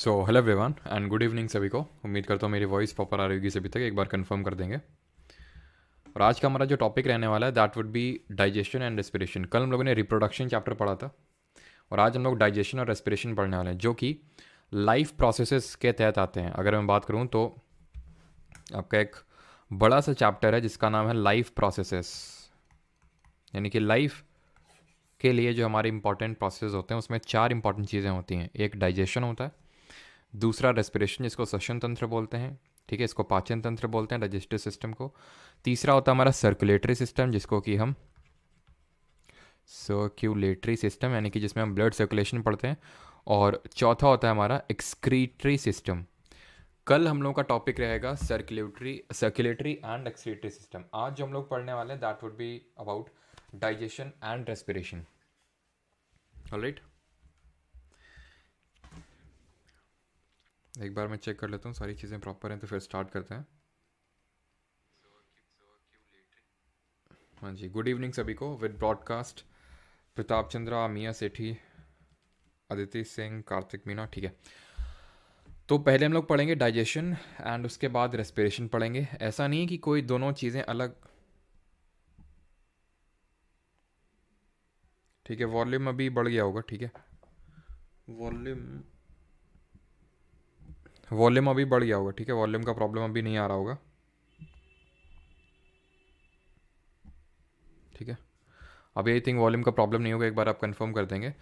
So hello everyone and good evening सभी को। उम्मीद करता हूँ मेरी वॉइस प्रॉपर आ रही होगी सभी तक। एक बार कंफर्म कर देंगे। और आज का हमारा जो टॉपिक रहने वाला है that would be digestion and respiration. कल हम लोगों ने रिप्रोडक्शन चैप्टर पढ़ा था और आज हम लोग डाइजेशन और रेस्पिरेशन पढ़ने वाले हैं, जो कि लाइफ प्रोसेसेस के तहत आते हैं। अगर मैं बात करूँ तो आपका एक बड़ा सा चैप्टर है जिसका नाम है लाइफ प्रोसेसेस, यानी कि लाइफ के लिए जो हमारे इंपॉर्टेंट प्रोसेस होते हैं उसमें 4 इंपॉर्टेंट चीज़ें होती हैं। एक डाइजेशन होता है, दूसरा रेस्पिरेशन जिसको श्वसन तंत्र बोलते हैं, ठीक है, इसको पाचन तंत्र बोलते हैं, डाइजेस्टिव सिस्टम को। तीसरा होता है हमारा सर्कुलेटरी सिस्टम, जिसको कि हम सर्कुलेटरी सिस्टम यानी कि जिसमें हम ब्लड सर्कुलेशन पढ़ते हैं। और चौथा होता है हमारा एक्सक्रीटरी सिस्टम। कल हम लोगों का टॉपिक रहेगा सर्कुलेटरी एंड एक्सक्रीटरी सिस्टम। आज जो हम लोग पढ़ने वाले हैं that would be about digestion and respiration. Alright, एक बार मैं चेक कर लेता हूँ सारी चीज़ें प्रॉपर हैं तो फिर स्टार्ट करते हैं। हाँ जी, गुड इवनिंग सभी को। विद ब्रॉडकास्ट प्रताप चंद्रा, मिया सेठी, अदिति सिंह, कार्तिक मीना, ठीक है। तो पहले हम लोग पढ़ेंगे डाइजेशन एंड उसके बाद रेस्पिरेशन पढ़ेंगे। ऐसा नहीं है कि कोई दोनों चीज़ें अलग, ठीक है। वॉल्यूम अभी बढ़ गया होगा, ठीक है। वॉल्यूम अभी बढ़ गया होगा, ठीक है। वॉल्यूम का प्रॉब्लम अभी नहीं आ रहा होगा, ठीक है। अभी आई थिंक वॉल्यूम का प्रॉब्लम नहीं होगा, एक बार आप कंफर्म कर देंगे।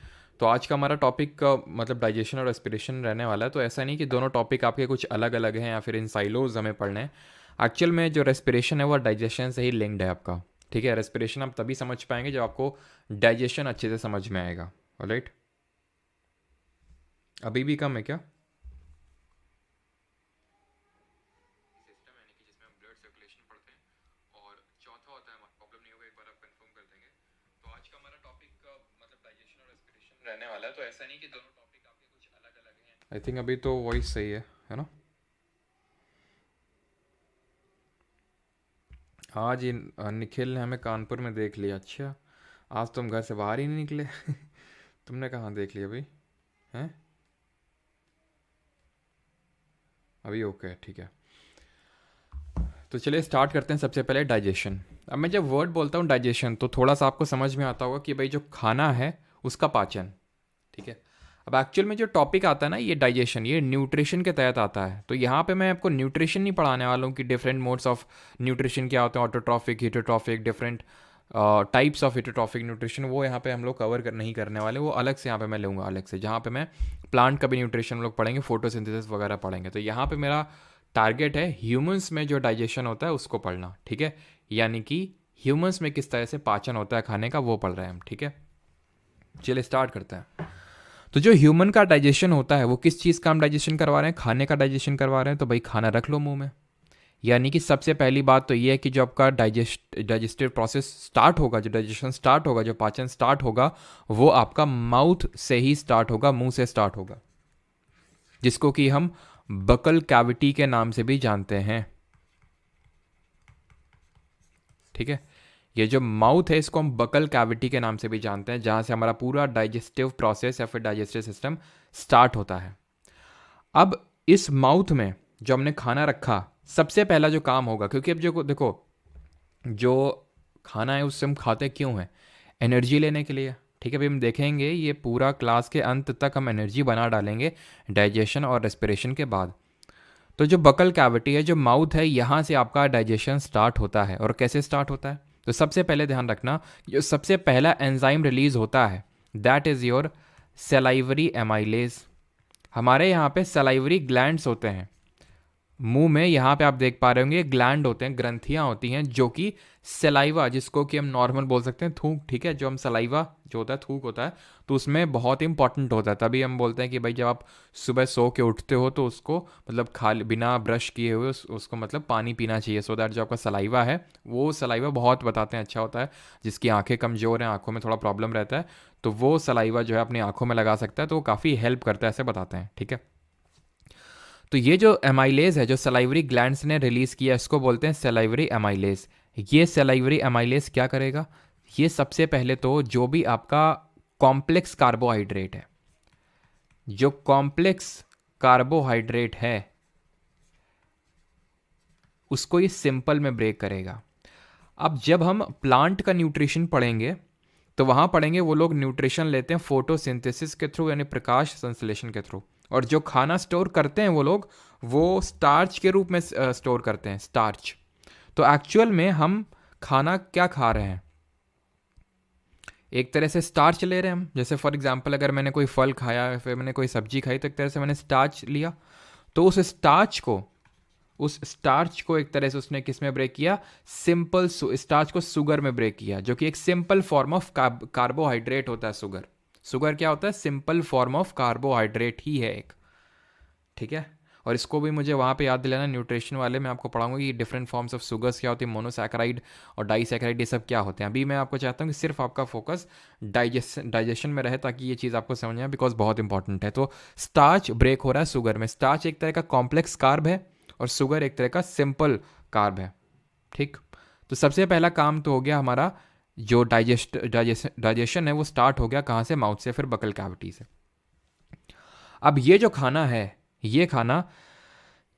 तो आज का हमारा टॉपिक का मतलब डाइजेशन और रेस्पिरेशन रहने वाला है। तो ऐसा नहीं कि दोनों टॉपिक आपके कुछ अलग अलग हैं या फिर इन साइलोज हमें पढ़ने हैं। एक्चुअल में जो रेस्पिरेशन है वो डाइजेशन से ही लिंक्ड है आपका, ठीक है। रेस्पिरेशन आप तभी समझ पाएंगे जब आपको डाइजेशन अच्छे से समझ में आएगा। ऑलराइट, अभी भी कम है क्या? सिस्टम यानी कि जिसमें हम ब्लड सर्कुलेशन पढ़ते हैं और चौथा होता है हमारा, प्रॉब्लम नहीं होगा, एक बार आप कंफर्म कर देंगे। तो आज का हमारा टॉपिक मतलब डाइजेशन और रेस्पिरेशन रहने वाला है। तो ऐसा नहीं कि दोनों टॉपिक आपके कुछ अलग अलग हैं। आई थिंक अभी तो वॉइस सही है ना? आज निखिल ने हमें कानपुर में देख लिया। अच्छा, आज तुम घर से बाहर ही नहीं निकले तुमने कहाँ देख लिया अभी? हैं? अभी ओके, ठीक है। तो चलिए स्टार्ट करते हैं। सबसे पहले डाइजेशन। अब मैं जब वर्ड बोलता हूँ डाइजेशन तो थोड़ा सा आपको समझ में आता होगा कि भाई जो खाना है उसका पाचन, ठीक है। अब एक्चुअल में जो टॉपिक आता है ना, ये डाइजेशन, ये न्यूट्रिशन के तहत आता है। तो यहाँ पे मैं आपको न्यूट्रिशन नहीं पढ़ाने वाला हूँ कि डिफरेंट मोड्स ऑफ न्यूट्रिशन क्या होते हैं, autotrophic, हिटोट्रॉफिक, different types of हिटोट्रॉफिक nutrition. वो यहाँ पे हम लोग नहीं करने वाले, वो अलग से यहाँ पे मैं लूँगा अलग से। जहाँ पे मैं प्लांट का भी न्यूट्रिशन हम लोग पढ़ेंगे, फोटोसिंथेसिस वगैरह पढ़ेंगे। तो यहाँ पे मेरा टारगेट है ह्यूमंस में जो डाइजेशन होता है उसको पढ़ना, ठीक है। यानी कि ह्यूमंस में किस तरह से पाचन होता है खाने का, वो पढ़ रहे हैं हम, ठीक है। चलिए स्टार्ट करते हैं। तो जो ह्यूमन का डाइजेशन होता है वो किस चीज़ का हम डाइजेशन करवा रहे हैं? खाने का डाइजेशन करवा रहे हैं। तो भाई खाना रख लो मुंह में। यानी कि सबसे पहली बात तो ये है कि जो आपका डाइजेस्टिव प्रोसेस स्टार्ट होगा, जो डाइजेशन स्टार्ट होगा, जो पाचन स्टार्ट होगा, वो आपका माउथ से ही स्टार्ट होगा, मुंह से स्टार्ट होगा, जिसको कि हम बकल कैविटी के नाम से भी जानते हैं, ठीक है। ये जो माउथ है इसको हम बकल कैविटी के नाम से भी जानते हैं, जहां से हमारा पूरा डाइजेस्टिव प्रोसेस या फिर डाइजेस्टिव सिस्टम स्टार्ट होता है। अब इस माउथ में जो हमने खाना रखा, सबसे पहला जो काम होगा, क्योंकि अब जो देखो, जो खाना है उससे हम खाते क्यों हैं? एनर्जी लेने के लिए, ठीक है। अभी हम देखेंगे ये पूरा क्लास के अंत तक हम एनर्जी बना डालेंगे डाइजेशन और रेस्पिरेशन के बाद। तो जो बकल कैविटी है, जो माउथ है, यहाँ से आपका डाइजेशन स्टार्ट होता है। और कैसे स्टार्ट होता है? तो सबसे पहले ध्यान रखना, जो सबसे पहला एंजाइम रिलीज होता है that is your salivary amylase. हमारे यहाँ पे सेलाइवरी ग्लैंड्स होते हैं मुंह में। यहाँ पे आप देख पा रहे होंगे ग्लैंड होते हैं, ग्रंथियाँ होती हैं, जो कि सलाइवा, जिसको कि हम नॉर्मल बोल सकते हैं थूक, ठीक है। जो हम सलाइवा जो होता है, थूक होता है, तो उसमें बहुत इंपॉर्टेंट होता है। तभी हम बोलते हैं कि भाई जब आप सुबह सो के उठते हो तो उसको मतलब खाली बिना ब्रश किए हुए उसको मतलब पानी पीना चाहिए, सो दैट जो आपका सलाइवा है वो सलाइवा बहुत बताते हैं अच्छा होता है। जिसकी आंखें कमज़ोर हैं, आंखों में थोड़ा प्रॉब्लम रहता है, तो वो सलाइवा जो है अपनी आंखों में लगा सकता है, तो वो काफ़ी हेल्प करता है, ऐसे बताते हैं, ठीक है। तो ये जो एमाइलेज है जो सलाइवरी ग्लैंड्स ने रिलीज किया, इसको बोलते हैं सलाइवरी एमाइलेज। ये सलाइवरी एमाइलेज क्या करेगा? ये सबसे पहले तो जो भी आपका कॉम्प्लेक्स कार्बोहाइड्रेट है, जो कॉम्प्लेक्स कार्बोहाइड्रेट है उसको ये सिंपल में ब्रेक करेगा। अब जब हम प्लांट का न्यूट्रिशन पढ़ेंगे तो वहाँ पढ़ेंगे वो लोग न्यूट्रिशन लेते हैं फोटोसिंथेसिस के थ्रू, यानी प्रकाश संश्लेषण के थ्रू, और जो खाना स्टोर करते हैं वो लोग वो स्टार्च के रूप में स्टोर करते हैं, स्टार्च। तो एक्चुअल में हम खाना क्या खा रहे हैं, एक तरह से स्टार्च ले रहे हैं हम। जैसे फॉर एग्जांपल अगर मैंने कोई फल खाया, फिर मैंने कोई सब्जी खाई, तो एक तरह से मैंने स्टार्च लिया। तो उस स्टार्च को एक तरह से उसने किस में ब्रेक किया, सिंपल स्टार्च को शुगर में ब्रेक किया, जो कि एक सिंपल फॉर्म ऑफ कार्बोहाइड्रेट होता है। शुगर क्या होता है, सिंपल फॉर्म ऑफ कार्बोहाइड्रेट ही है एक, ठीक है। और इसको भी मुझे वहाँ पे याद दिलाना, न्यूट्रिशन वाले में आपको पढ़ाऊंगा कि डिफरेंट फॉर्म्स ऑफ शुगर्स क्या होती है, मोनोसैकेराइड और डाइसैकेराइड, ये सब क्या होते हैं। अभी मैं आपको चाहता हूँ कि सिर्फ आपका फोकस डाइजेशन में रहे, ताकि ये चीज़ आपको समझ आए, बिकॉज बहुत इंपॉर्टेंट है। तो स्टार्च ब्रेक हो रहा है शुगर में। स्टार्च एक तरह का कॉम्प्लेक्स कार्ब है और शुगर एक तरह का सिंपल कार्ब है, ठीक। तो सबसे पहला काम तो हो गया हमारा, जो डाइजेशन है वो स्टार्ट हो गया कहाँ से, माउथ से, फिर बकल कैविटी से। अब ये जो खाना है, ये खाना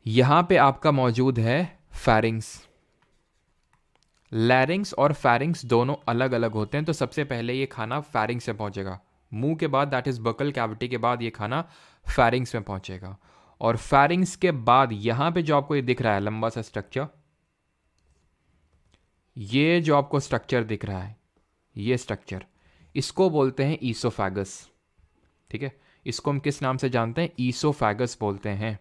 यहां पे आपका मौजूद है फेरिंग्स। लैरिंग्स और फेरिंग्स दोनों अलग अलग होते हैं। तो सबसे पहले ये खाना फेरिंग्स में पहुंचेगा, मुंह के बाद, दैट इज बकल कैविटी के बाद ये खाना फेरिंग्स में पहुंचेगा। और फेरिंग्स के बाद यहां पे जो आपको ये दिख रहा है लंबा सा स्ट्रक्चर, ये जो आपको स्ट्रक्चर दिख रहा है, ये स्ट्रक्चर, इसको बोलते हैं ईसोफेगस, ठीक है। इसको हम किस नाम से जानते हैं, ईसोफेगस बोलते हैं,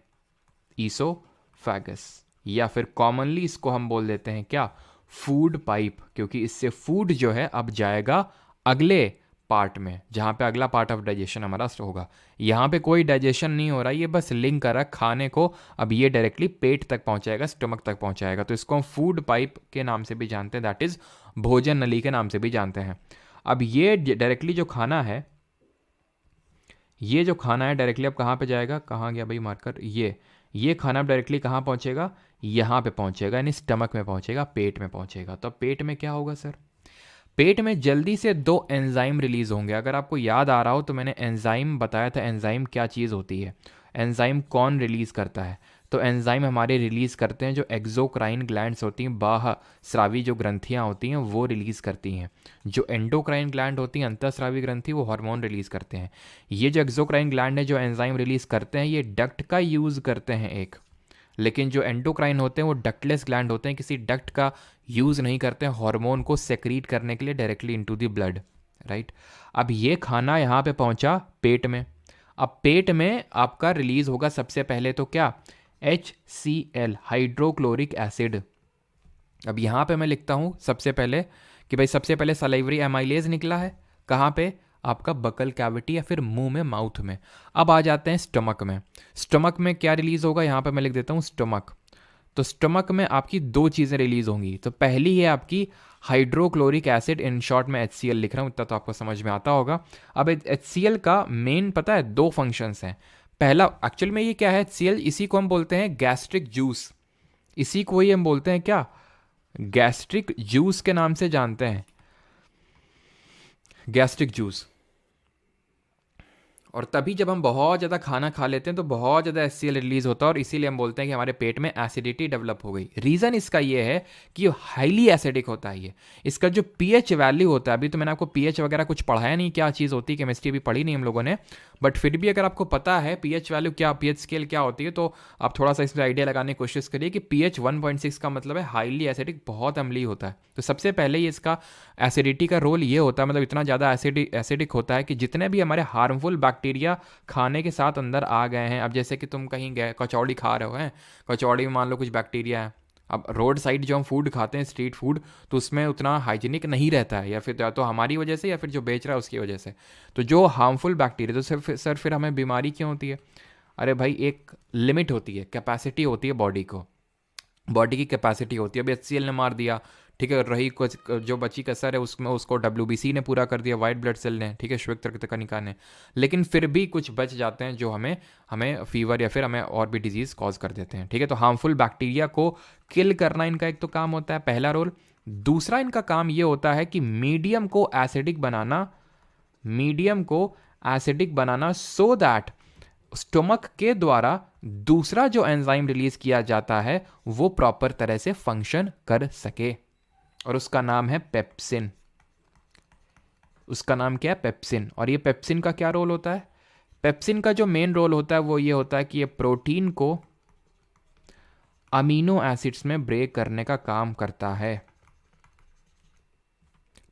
ईसोफेगस। या फिर कॉमनली इसको हम बोल देते हैं क्या, फूड पाइप, क्योंकि इससे फूड जो है अब जाएगा अगले पार्ट में, जहां पे अगला पार्ट ऑफ डाइजेशन हमारा होगा। यहां पे कोई डाइजेशन नहीं हो रहा है, ये बस लिंक कर रहा है खाने को। अब ये डायरेक्टली पेट तक पहुंचाएगा, स्टमक तक पहुंचाएगा। तो इसको हम फूड पाइप के नाम से भी जानते हैं, दैट इज भोजन नली के नाम से भी जानते हैं। अब ये डायरेक्टली जो खाना है, ये जो खाना है डायरेक्टली अब कहाँ पे जाएगा, कहाँ गया भाई मार्कर, ये खाना डायरेक्टली कहाँ पहुँचेगा, यहाँ पे पहुँचेगा, यानी स्टमक में पहुँचेगा, पेट में पहुँचेगा। तो अब पेट में क्या होगा सर, पेट में जल्दी से 2 एंजाइम रिलीज होंगे। अगर आपको याद आ रहा हो तो मैंने एंजाइम बताया था, एंजाइम क्या चीज़ होती है, एंजाइम कौन रिलीज करता है। तो एंजाइम हमारे रिलीज करते हैं जो एक्सोक्राइन ग्लैंड्स होती हैं, बाह्य स्रावी जो ग्रंथियाँ होती हैं वो रिलीज करती हैं। जो एंडोक्राइन ग्लैंड होती हैं, अंतःस्रावी ग्रंथि, वो हार्मोन रिलीज करते हैं। ये जो एक्सोक्राइन ग्लैंड है जो एंजाइम रिलीज करते हैं, ये डक्ट का यूज़ करते हैं एक। लेकिन जो एंडोक्राइन होते हैं वो डक्टलेस ग्लैंड होते हैं, किसी डक्ट का यूज़ नहीं करते हैं हार्मोन को सेक्रीट करने के लिए directly into the blood, right. अब ये खाना यहाँ पे पहुँचा पेट में। अब पेट में आपका रिलीज होगा सबसे पहले तो क्या, HCl, हाइड्रोक्लोरिक एसिड। अब यहाँ पे मैं लिखता हूँ सबसे पहले कि भाई सबसे पहले सलाइवरी एमाइलेज निकला है, कहाँ पे, आपका बकल कैविटी या फिर मुंह में, माउथ में। अब आ जाते हैं स्टमक में। स्टमक में क्या रिलीज होगा, यहाँ पे मैं लिख देता हूँ स्टमक। तो स्टमक में आपकी 2 चीज़ें रिलीज होंगी। तो पहली है आपकी हाइड्रोक्लोरिक एसिड, इन शॉर्ट में HCl लिख रहा हूँ, इतना तो आपको समझ में आता होगा। अब HCl का मेन पता है 2 फंक्शंस हैं। पहला, एक्चुअल में ये क्या है HCl, इसी को हम बोलते हैं गैस्ट्रिक जूस, इसी को ही हम बोलते हैं क्या, गैस्ट्रिक जूस के नाम से जानते हैं, गैस्ट्रिक जूस। और तभी जब हम बहुत ज़्यादा खाना खा लेते हैं तो बहुत ज़्यादा HCl रिलीज होता है, और इसीलिए हम बोलते हैं कि हमारे पेट में एसिडिटी डेवलप हो गई। रीज़न इसका ये है कि हाईली एसिडिक होता है ये। इसका जो pH वैल्यू होता है, अभी तो मैंने आपको pH वगैरह कुछ पढ़ाया नहीं, क्या चीज़ होती है, केमिस्ट्री भी पढ़ी नहीं हम लोगों ने, बट फिर भी अगर आपको पता है pH वैल्यू क्या, pH स्केल क्या होती है, तो आप थोड़ा सा इसमें आइडिया लगाने की कोशिश करिए कि pH 1.6 का मतलब है हाईली एसिडिक, बहुत अम्लीय होता है। तो सबसे पहले ही इसका एसिडिटी का रोल ये होता है, मतलब इतना ज़्यादा एसिडिक होता है कि जितने भी हमारे हार्मफुल बैक्टीरिया खाने के साथ अंदर आ गए हैं। अब जैसे कि तुम कहीं गए, कचौड़ी खा रहे हो हैं, कचौड़ी में मान लो कुछ बैक्टीरिया है। अब रोड साइड जो हम फूड खाते हैं, स्ट्रीट फूड, तो उसमें उतना हाइजीनिक नहीं रहता है, या फिर तो हमारी वजह से या फिर जो बेच रहा है उसकी वजह से। तो जो हार्मफुल बैक्टीरिया, तो सर फिर हमें बीमारी क्यों होती है, अरे भाई एक लिमिट होती है, कैपेसिटी होती है बॉडी को, बॉडी की कैपेसिटी होती है। अभी HCl ने मार दिया, ठीक है, रही कुछ जो बची कसर है उसमें उसको WBC ने पूरा कर दिया, वाइट ब्लड सेल ने, ठीक है, श्वेत रक्त कणिका ने। लेकिन फिर भी कुछ बच जाते हैं जो हमें फीवर या फिर हमें और भी डिजीज़ कॉज कर देते हैं, ठीक है। तो हार्मफुल बैक्टीरिया को किल करना इनका एक तो काम होता है, पहला रोल। दूसरा इनका काम ये होता है कि मीडियम को acidic banana, so that stomach के द्वारा दूसरा जो एंजाइम रिलीज किया जाता है वो प्रॉपर तरह से फंक्शन कर सके, और उसका नाम है पेप्सिन। उसका नाम क्या है? पेप्सिन। और ये पेप्सिन का क्या रोल होता है? पेप्सिन का जो मेन रोल होता है वो ये होता है कि ये प्रोटीन को अमीनो एसिड्स में ब्रेक करने का काम करता है।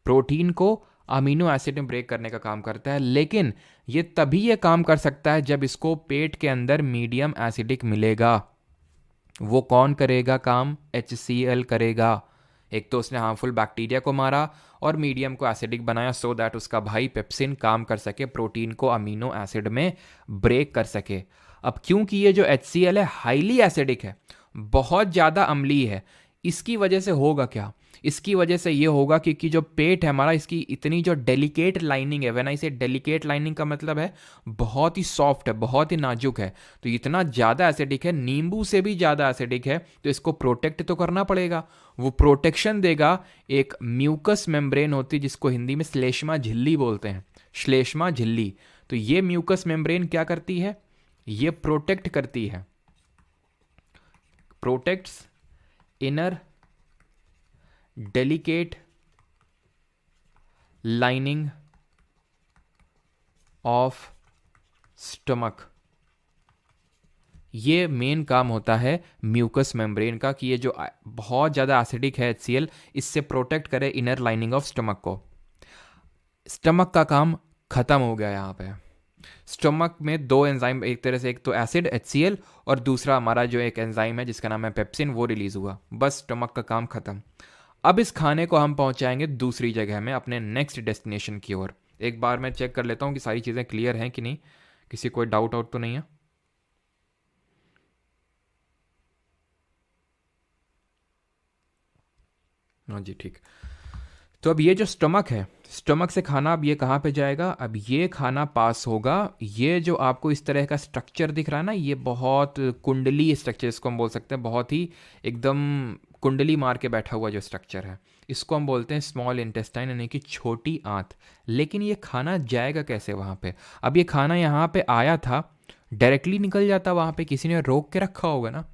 प्रोटीन को अमीनो एसिड में ब्रेक करने का काम करता है, लेकिन ये तभी ये काम कर सकता है जब इसको पेट के अंदर मीडियम एसिडिक मिलेगा। वो कौन करेगा काम? HCl करेगा। एक तो उसने हार्मफुल बैक्टीरिया को मारा और मीडियम को एसिडिक बनाया, सो दैट उसका भाई पेप्सिन काम कर सके, प्रोटीन को अमीनो एसिड में ब्रेक कर सके। अब क्योंकि ये जो HCl है हाईली एसिडिक है, बहुत ज़्यादा अम्लीय है, इसकी वजह से होगा क्या? इसकी वजह से ये होगा कि जो पेट है हमारा, इसकी इतनी जो डेलिकेट लाइनिंग है, व्हेन आई से डेलिकेट लाइनिंग का मतलब है बहुत ही सॉफ्ट है, बहुत ही नाजुक है, तो इतना ज़्यादा एसिडिक है, नींबू से भी ज़्यादा एसिडिक है, तो इसको प्रोटेक्ट तो करना पड़ेगा। वो प्रोटेक्शन देगा एक म्यूकस मेम्ब्रेन होती है जिसको हिंदी में श्लेष्मा झिल्ली बोलते हैं, श्लेष्मा झिल्ली। तो ये म्यूकस मेम्ब्रेन क्या करती है? ये प्रोटेक्ट करती है, protects inner delicate lining of stomach. ये मेन काम होता है म्यूकस मेम्ब्रेन का कि ये जो बहुत ज़्यादा एसिडिक है HCl, इससे प्रोटेक्ट करे इनर लाइनिंग ऑफ स्टमक को। स्टमक का काम खत्म हो गया यहाँ पे। स्टमक में दो एंजाइम, एक तरह से एक तो एसिड HCl और दूसरा हमारा जो एक एंजाइम है जिसका नाम है पेप्सिन, वो रिलीज हुआ, बस स्टमक का काम खत्म। अब इस खाने को हम पहुंचाएंगे दूसरी जगह में, अपने नेक्स्ट डेस्टिनेशन की ओर। एक बार मैं चेक कर लेता हूँ कि सारी चीज़ें क्लियर हैं कि नहीं, किसी कोई डाउट आउट तो नहीं है। हाँ जी, ठीक। तो अब ये जो स्टमक है, स्टमक से खाना अब ये कहाँ पे जाएगा? अब ये खाना पास होगा, ये जो आपको इस तरह का स्ट्रक्चर दिख रहा है ना, ये बहुत कुंडली स्ट्रक्चर इसको हम बोल सकते हैं, बहुत ही एकदम कुंडली मार के बैठा हुआ जो स्ट्रक्चर है, इसको हम बोलते हैं स्मॉल इंटेस्टाइन, यानी कि छोटी आंत। लेकिन ये खाना जाएगा कैसे वहाँ पे? अब ये खाना यहाँ पे आया था, डायरेक्टली निकल जाता वहाँ पे, किसी ने रोक के रखा होगा ना।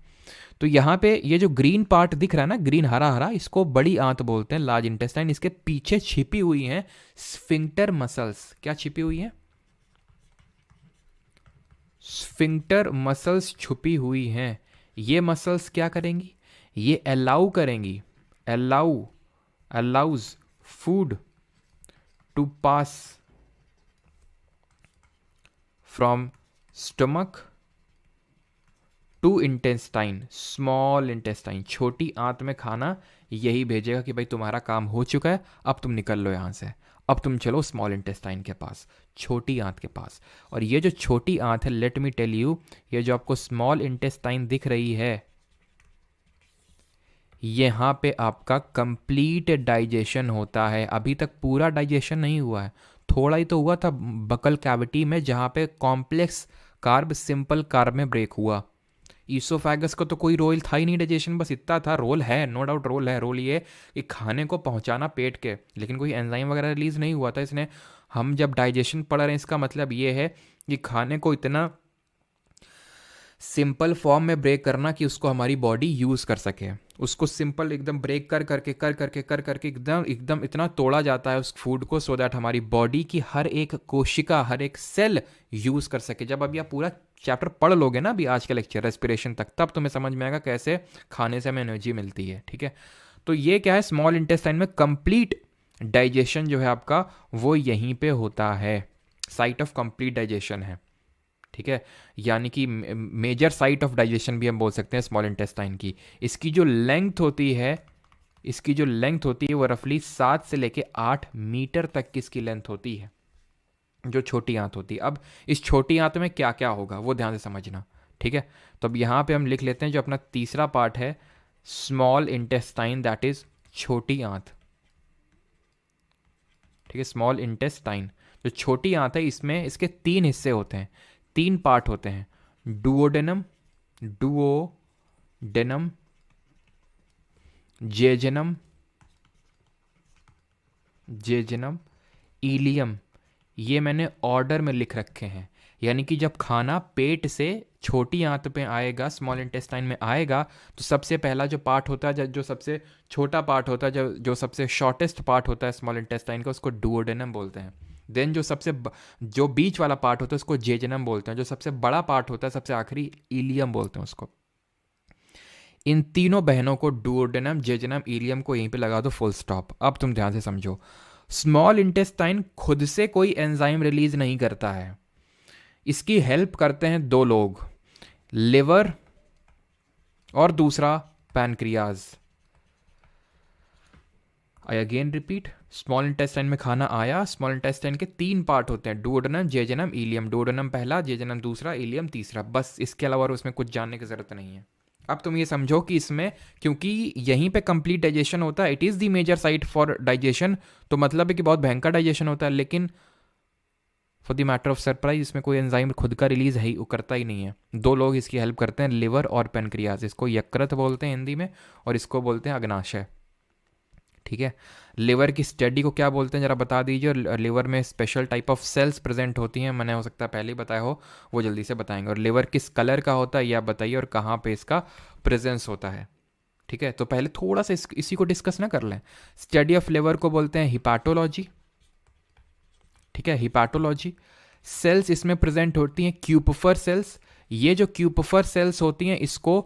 तो यहाँ पे ये जो ग्रीन पार्ट दिख रहा है ना, ग्रीन हरा हरा, इसको बड़ी आंत बोलते हैं, लार्ज इंटेस्टाइन। इसके पीछे छिपी हुई हैं स्फिंक्टर मसल्स। क्या छिपी हुई हैं? स्फिंक्टर मसल्स छुपी हुई हैं। ये मसल्स क्या करेंगी? ये अलाउ करेंगी, allows food to pass from stomach to intestine, small intestine, छोटी आंत में खाना यही भेजेगा कि भाई तुम्हारा काम हो चुका है, अब तुम निकल लो यहाँ से, अब तुम चलो स्मॉल इंटेस्टाइन के पास, छोटी आंत के पास। और ये जो छोटी आंत है, लेट मी टेल यू, ये जो आपको स्मॉल इंटेस्टाइन दिख रही है, यहाँ पे आपका कंप्लीट डाइजेशन होता है। अभी तक पूरा डाइजेशन नहीं हुआ है, थोड़ा ही तो हुआ था बकल कैविटी में, जहाँ पे कॉम्प्लेक्स कार्ब सिंपल कार्ब में ब्रेक हुआ। ईसोफेगस को तो कोई रोल था ही नहीं डाइजेशन, बस इतना था। रोल है, नो डाउट रोल है। रोल ये कि खाने को पहुंचाना पेट के, लेकिन कोई एंजाइम वगैरह रिलीज नहीं हुआ था इसने। हम जब डाइजेशन पढ़ रहे हैं, इसका मतलब ये है कि खाने को इतना सिंपल फॉर्म में ब्रेक करना कि उसको हमारी बॉडी यूज़ कर सके। उसको सिंपल एकदम ब्रेक कर करके एकदम एकदम इतना तोड़ा जाता है उस फूड को, सो दैट हमारी बॉडी की हर एक कोशिका, हर एक सेल यूज़ कर सके। जब अभी आप पूरा चैप्टर पढ़ लोगे ना, अभी आज का लेक्चर रेस्पिरेशन तक, तब तुम्हें समझ में आएगा कैसे खाने से हमें एनर्जी मिलती है। ठीक है, तो ये क्या है, स्मॉल इंटेस्टाइन में कंप्लीट डाइजेशन जो है आपका, वो यहीं पे होता है, साइट ऑफ कंप्लीट डाइजेशन है। ठीक है, यानी कि मेजर साइट ऑफ डाइजेशन भी हम बोल सकते हैं स्मॉल इंटेस्टाइन की। इसकी जो लेंथ होती है, इसकी जो लेंथ होती है वो रफली 7 से लेके 8 मीटर तक की इसकी लेंथ होती है, जो छोटी आंत होती है। अब इस छोटी आंत में क्या क्या होगा वो ध्यान से समझना। ठीक है, तो अब यहाँ पे हम लिख लेते हैं जो अपना तीसरा पार्ट है, स्मॉल इंटेस्टाइन, दैट इज छोटी आंत। ठीक है, स्मॉल इंटेस्टाइन जो छोटी आंत है, इसमें इसके 3 हिस्से होते हैं, 3 पार्ट होते हैं, duodenum, duodenum, jejunum, jejunum, ileum. ये मैंने ऑर्डर में लिख रखे हैं। यानी कि जब खाना पेट से छोटी आंत पे आएगा, स्मॉल इंटेस्टाइन में आएगा, तो सबसे पहला जो पार्ट होता है, जो सबसे छोटा पार्ट होता है, जो सबसे शॉर्टेस्ट पार्ट होता है स्मॉल इंटेस्टाइन का, उसको डुओडेनम बोलते हैं। देन जो बीच वाला पार्ट होता है उसको जेजनम बोलते हैं। जो सबसे बड़ा पार्ट होता है, सबसे आखिरी, इलियम बोलते हैं उसको। इन तीनों बहनों को, डुओडेनम, जेजनम, इलियम को यहीं पे लगा दो, फुल स्टॉप। अब तुम ध्यान से समझो, स्मॉल इंटेस्टाइन खुद से कोई एंजाइम रिलीज नहीं करता है, इसकी हेल्प करते हैं दो लोग, लिवर और दूसरा pancreas. I again repeat, small intestine में खाना आया, स्मॉल इंटेस्टाइन के 3 पार्ट होते हैं, डुओडेनम, जेजनम, इलियम। डुओडेनम पहला, जेजनम दूसरा, इलियम तीसरा, बस। इसके अलावा उसमें कुछ जानने की जरूरत नहीं है। अब तुम ये समझो कि इसमें, क्योंकि यहीं पे कंप्लीट डाइजेशन होता है, it is the major site for digestion, तो मतलब है कि बहुत भयंकर डाइजेशन होता है। लेकिन for the matter of surprise इसमें कोई एंजाइम खुद का रिलीज है ही, करता ही नहीं है। दो लोग इसकी हेल्प करते हैं, लिवर और पेनक्रियाज। इसको यकृत बोलते हैं हिंदी में, और इसको बोलते हैं अग्नाशय। ठीक है, लिवर की स्टडी को क्या बोलते हैं जरा बता दीजिए। लिवर में special type of cells present होती हैं, मैंने हो सकता है पहले ही बताया हो, वो जल्दी से बताएंगे। और लिवर किस कलर का होता है यह बताइए, और कहाँ पे इसका प्रेजेंस होता है। ठीक है, तो पहले थोड़ा सा इसी को डिस्कस ना कर लें। स्टडी ऑफ लिवर को बोलते हैं हिपाटोलॉजी। ठीक है, हिपाटोलॉजी। सेल्स इसमें प्रेजेंट होती हैं, क्यूपफर सेल्स। ये जो क्यूपफर सेल्स होती हैं, इसको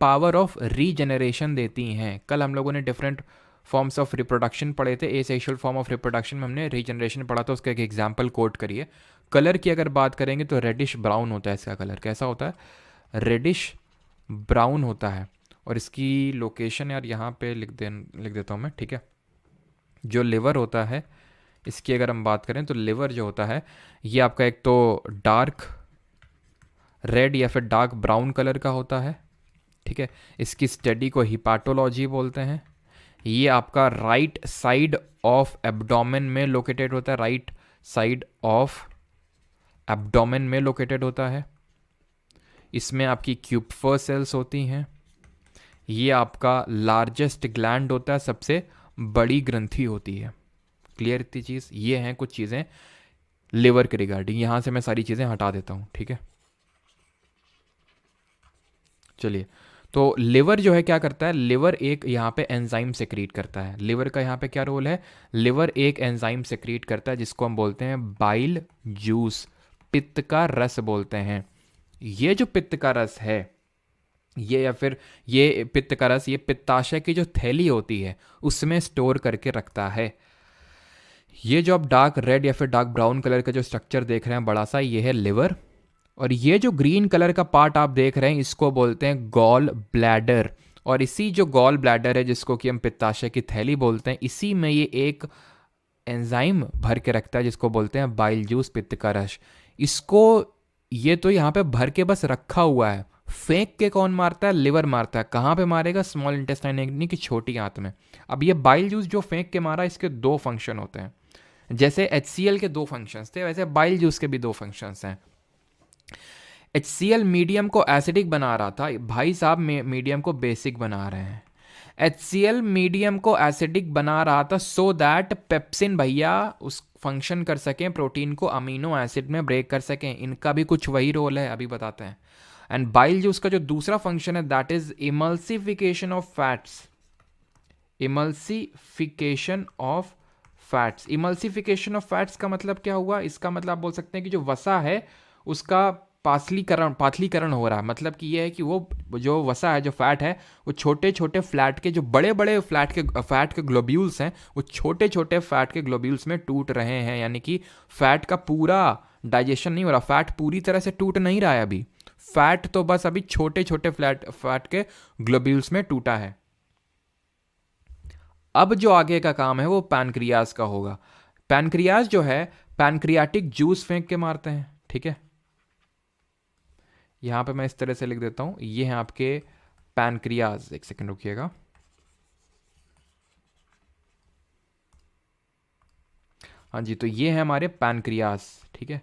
पावर ऑफ रीजेनरेशन देती हैं। कल हम लोगों ने डिफरेंट फॉर्म्स ऑफ रिप्रोडक्शन पढ़े थे। एसेक्सुअल फॉर्म ऑफ रिप्रोडक्शन में हमने रीजनरेशन पढ़ा था, उसका एक एग्जाम्पल कोट करिए। कलर की अगर बात करेंगे तो रेडिश ब्राउन होता है इसका कलर। कैसा होता है? रेडिश ब्राउन होता है। और इसकी लोकेशन यार यहाँ पे लिख देता हूँ मैं। ठीक है, जो लिवर होता है इसकी अगर हम बात करें तो लिवर जो होता है ये आपका एक तो डार्क रेड या फिर डार्क ब्राउन कलर का होता है। ठीक है, इसकी स्टडी को हिपाटोलॉजी बोलते हैं। ये आपका राइट साइड ऑफ एब्डोमेन में लोकेटेड होता है, राइट साइड ऑफ एब्डोमेन में लोकेटेड होता है। इसमें आपकी क्यूपफर सेल्स होती हैं। ये आपका लार्जेस्ट ग्लैंड होता है, सबसे बड़ी ग्रंथि होती है। क्लियर इतनी चीज़? ये हैं कुछ चीज़ें लिवर के रिगार्डिंग। यहाँ से मैं सारी चीज़ें हटा देता हूँ। ठीक है, चलिए। तो लिवर जो है क्या करता है, लिवर एक यहाँ पे एंजाइम सेक्रीट करता है। लिवर का यहाँ पे क्या रोल है? लिवर एक एंजाइम सेक्रीट करता है जिसको हम बोलते हैं बाइल जूस, पित्त का रस बोलते हैं। ये जो पित्त का रस है, ये पित्त का रस, ये पित्ताशय की जो थैली होती है उसमें स्टोर करके रखता है। ये जो आप डार्क रेड या फिर डार्क ब्राउन कलर का जो स्ट्रक्चर देख रहे हैं बड़ा सा, ये है लिवर। और ये जो ग्रीन कलर का पार्ट आप देख रहे हैं इसको बोलते हैं गॉल ब्लैडर। और इसी जो गॉल ब्लैडर है, जिसको कि हम पित्ताशय की थैली बोलते हैं, इसी में ये एक एंजाइम भर के रखता है जिसको बोलते हैं बाइल जूस, पित्त का रस। इसको ये तो यहाँ पे भर के बस रखा हुआ है, फेंक के कौन मारता है? लिवर मारता है। कहाँ पे मारेगा? स्मॉल इंटेस्टाइन यानी कि छोटी आंत में। अब ये बाइल जूस जो फेंक के मारा, इसके 2 फंक्शन होते हैं। जैसे HCl के 2 फंक्शंस थे, वैसे बाइल जूस के भी 2 फंक्शंस हैं। HCl मीडियम को एसिडिक बना रहा था, भाई साहब मीडियम को बेसिक बना रहे हैं। HCl मीडियम को एसिडिक बना रहा था सो दैट पेप्सिन भैया उस फंक्शन कर सकें, प्रोटीन को अमीनो एसिड में ब्रेक कर सकें। इनका भी कुछ वही रोल है, अभी बताते हैं। एंड बाइल जूस का जो दूसरा फंक्शन है that is emulsification of fats. Emulsification of fats. Emulsification of fats का मतलब क्या हुआ? इसका मतलब आप बोल सकते हैं कि जो वसा है उसका पातलीकरण हो रहा है। मतलब कि ये है कि वो जो वसा है, जो फैट है, वो छोटे छोटे फ्लैट के, जो बड़े बड़े फैट के ग्लोब्यूल्स हैं, वो छोटे छोटे फैट के ग्लोब्यूल्स में टूट रहे हैं। यानी कि फैट का पूरा डाइजेशन नहीं हो रहा, फैट पूरी तरह से टूट नहीं रहा है अभी। फैट तो बस अभी छोटे छोटे फैट के ग्लोब्यूल्स में टूटा है। अब जो आगे का काम है वो पैनक्रियाज का होगा। पैनक्रियाज जो है, पैनक्रियाटिक जूस फेंक के मारते हैं। ठीक है, यहां पे मैं इस तरह से लिख देता हूं, ये हैं आपके पैनक्रियाज। एक सेकंड रुकिएगा। हाँ जी, तो ये है हमारे पैनक्रियाज। ठीक है,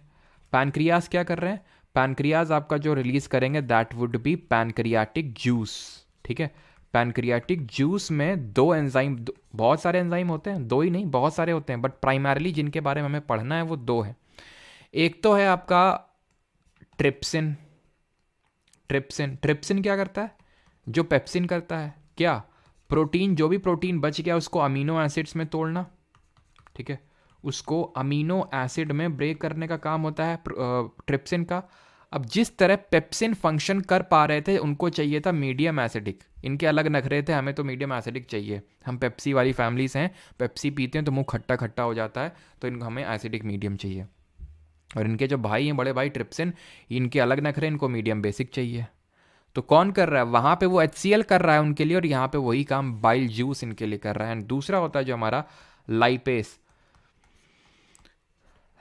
पैनक्रियाज क्या कर रहे हैं? पैनक्रियाज आपका जो रिलीज करेंगे that would be pancreatic juice. ठीक है, पैनक्रियाटिक जूस में 2 एंजाइम, बहुत सारे एंजाइम होते हैं, 2 ही नहीं बहुत सारे होते हैं, बट प्राइमरली जिनके बारे में हमें पढ़ना है वो 2 है। एक तो है आपका ट्रिप्सिन। ट्रिप्सिन ट्रिप्सिन क्या करता है? जो पेप्सिन करता है, क्या? प्रोटीन, जो भी प्रोटीन बच गया उसको अमीनो एसिड्स में तोड़ना, ठीक है, उसको अमीनो एसिड में ब्रेक करने का काम होता है ट्रिप्सिन का। अब जिस तरह पेप्सिन फंक्शन कर पा रहे थे, उनको चाहिए था मीडियम एसिडिक। इनके अलग नखरे थे, हमें तो मीडियम एसिडिक चाहिए, हम पेप्सी वाली फैमिलीज हैं, पेप्सी पीते हैं तो मुंह खट्टा खट्टा हो जाता है, तो इनको हमें एसिडिक मीडियम चाहिए। और इनके जो भाई हैं, बड़े भाई ट्रिप्सिन, इनके अलग नखरे, इनको मीडियम बेसिक चाहिए। तो कौन कर रहा है वहाँ पे? वो HCl कर रहा है उनके लिए, और यहाँ पे वही काम बाइल जूस इनके लिए कर रहा है। एंड दूसरा होता है जो हमारा लाइपेस।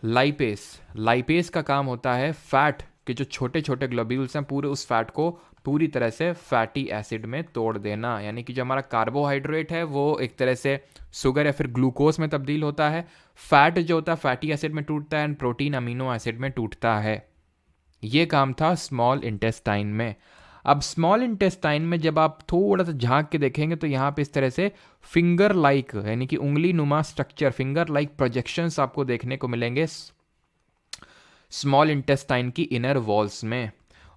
लाइपेस का काम होता है फैट के जो छोटे छोटे ग्लोब्यूल्स हैं, पूरे उस फैट को पूरी तरह से फैटी एसिड में तोड़ देना। यानी कि जो हमारा कार्बोहाइड्रेट है वो एक तरह से शुगर या फिर ग्लूकोज में तब्दील होता है, फैट जो होता है फैटी एसिड में टूटता है, एंड प्रोटीन अमीनो एसिड में टूटता है। ये काम था स्मॉल इंटेस्टाइन में। अब स्मॉल इंटेस्टाइन में जब आप थोड़ा सा झांक के देखेंगे तो यहाँ पे इस तरह से फिंगर लाइक, यानी कि उंगली नुमा स्ट्रक्चर, फिंगर लाइक प्रोजेक्शंस आपको देखने को मिलेंगे स्मॉल इंटेस्टाइन की इनर वॉल्स में।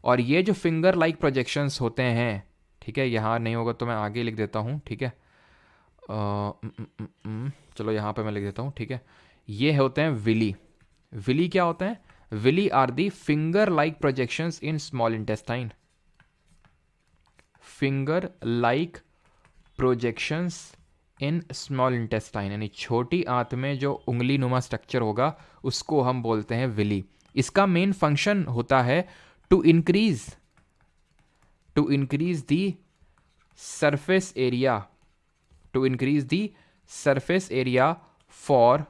और ये जो फिंगर लाइक प्रोजेक्शंस होते हैं, ठीक है, यहाँ नहीं होगा तो मैं आगे लिख देता हूँ, ठीक है, चलो यहाँ पे मैं लिख देता हूँ, ठीक है। ये होते हैं विली। विली क्या होते हैं? Villi are the finger like projections in small intestine. Finger like projections in small intestine, यानी छोटी आंत में जो उंगली नुमा स्ट्रक्चर होगा उसको हम बोलते हैं विली। इसका मेन फंक्शन होता है to increase the surface area, to increase the surface area for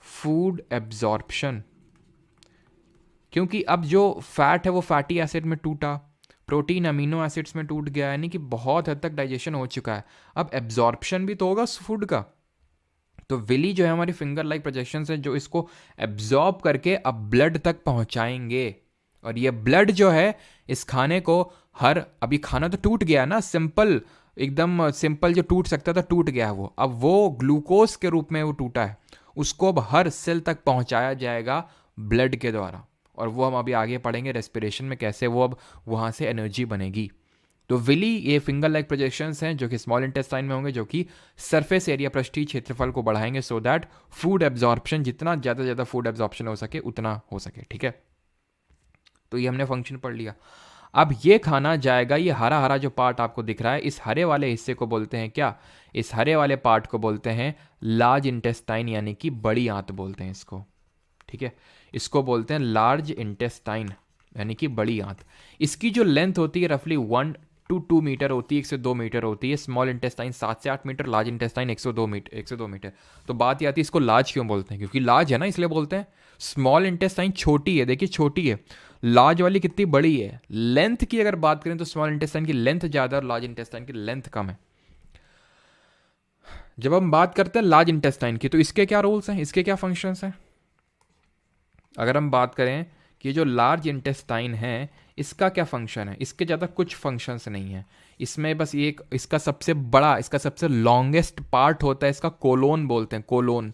food absorption. क्योंकि अब जो फैट है वो फैटी एसिड में टूटा, प्रोटीन अमीनो एसिड्स में टूट गया, यानी कि बहुत हद तक डाइजेशन हो चुका है, अब एब्जॉर्प्शन भी तो होगा उस फूड का। तो विली जो है हमारी फिंगर लाइक प्रोजेक्शंस है जो इसको एब्जॉर्ब करके अब ब्लड तक पहुंचाएंगे। और ये ब्लड जो है इस खाने को अभी खाना तो टूट गया ना, सिंपल, एकदम सिंपल जो टूट सकता था टूट गया वो, अब वो ग्लूकोज के रूप में वो टूटा है, उसको अब हर सेल तक पहुंचाया जाएगा ब्लड के द्वारा। और वो हम अभी आगे पढ़ेंगे रेस्पिरेशन में कैसे वो अब वहाँ से एनर्जी बनेगी। तो विली ये फिंगर लाइक प्रोजेक्शंस हैं जो कि स्मॉल इंटेस्टाइन में होंगे, जो कि सरफेस एरिया, पृष्ठीय क्षेत्रफल को बढ़ाएंगे सो दैट फूड एब्जॉर्प्शन, जितना ज़्यादा फूड एब्जॉर्प्शन हो सके उतना हो सके, ठीक है। तो ये हमने फंक्शन पढ़ लिया। अब ये खाना जाएगा, ये हरा हरा जो पार्ट आपको दिख रहा है, इस हरे वाले हिस्से को बोलते हैं क्या? इस हरे वाले पार्ट को बोलते हैं लार्ज इंटेस्टाइन, यानी कि बड़ी आंत बोलते हैं इसको, ठीक है। इसको बोलते हैं लार्ज इंटेस्टाइन, यानी कि बड़ी आंत। इसकी जो लेंथ होती है रफली 1 to 2 मीटर होती है, 1 से 2 मीटर होती है। स्मॉल इंटेस्टाइन 7 से 8 मीटर, लार्ज इंटेस्टाइन 102 मीटर। तो बात ये आती है इसको लार्ज क्यों बोलते हैं? क्योंकि लार्ज है ना, इसलिए बोलते हैं। स्मॉल इंटेस्टाइन छोटी है, देखिए छोटी है, लार्ज वाली कितनी बड़ी है। लेंथ की अगर बात करें तो स्मॉल इंटेस्टाइन की लेंथ ज़्यादा और लार्ज इंटेस्टाइन की लेंथ कम है। जब हम बात करते हैं लार्ज इंटेस्टाइन की, तो इसके क्या रोल्स हैं, इसके क्या फंक्शंस हैं? अगर हम बात करें कि जो लार्ज इंटेस्टाइन है इसका क्या फंक्शन है, इसके ज़्यादा कुछ फंक्शंस नहीं है। इसमें बस ये इसका सबसे बड़ा, इसका सबसे लॉन्गेस्ट पार्ट होता है, इसका कोलोन बोलते हैं, कोलोन।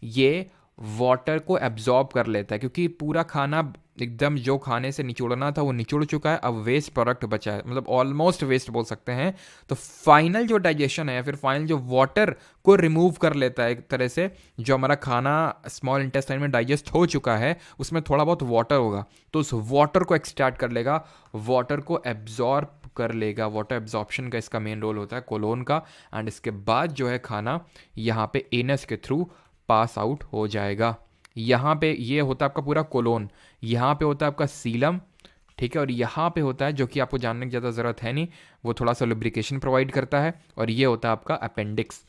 ये वाटर को एब्जॉर्ब कर लेता है, क्योंकि पूरा खाना एकदम जो खाने से निचोड़ना था वो निचोड़ चुका है, अब वेस्ट प्रोडक्ट बचा है, मतलब ऑलमोस्ट वेस्ट बोल सकते हैं। तो फाइनल जो डाइजेशन है या फिर फाइनल जो वाटर को रिमूव कर लेता है एक तरह से, जो हमारा खाना स्मॉल इंटेस्टाइन में डाइजेस्ट हो चुका है उसमें थोड़ा बहुत वाटर होगा, तो उस वाटर को एक्सट्रैक्ट कर लेगा, वाटर को एब्जॉर्ब कर लेगा। वाटर एब्जॉर्प्शन का इसका मेन रोल होता है कोलोन का। एंड इसके बाद जो है खाना यहाँ पे एनस के थ्रू पास आउट हो जाएगा। यहाँ पे ये होता है आपका पूरा कोलोन, यहाँ पे होता है आपका सीलम, ठीक है, और यहाँ पे होता है जो कि आपको जानने की ज़्यादा ज़रूरत है नहीं, वो थोड़ा सा लुब्रिकेशन प्रोवाइड करता है, और ये होता है आपका अपेंडिक्स।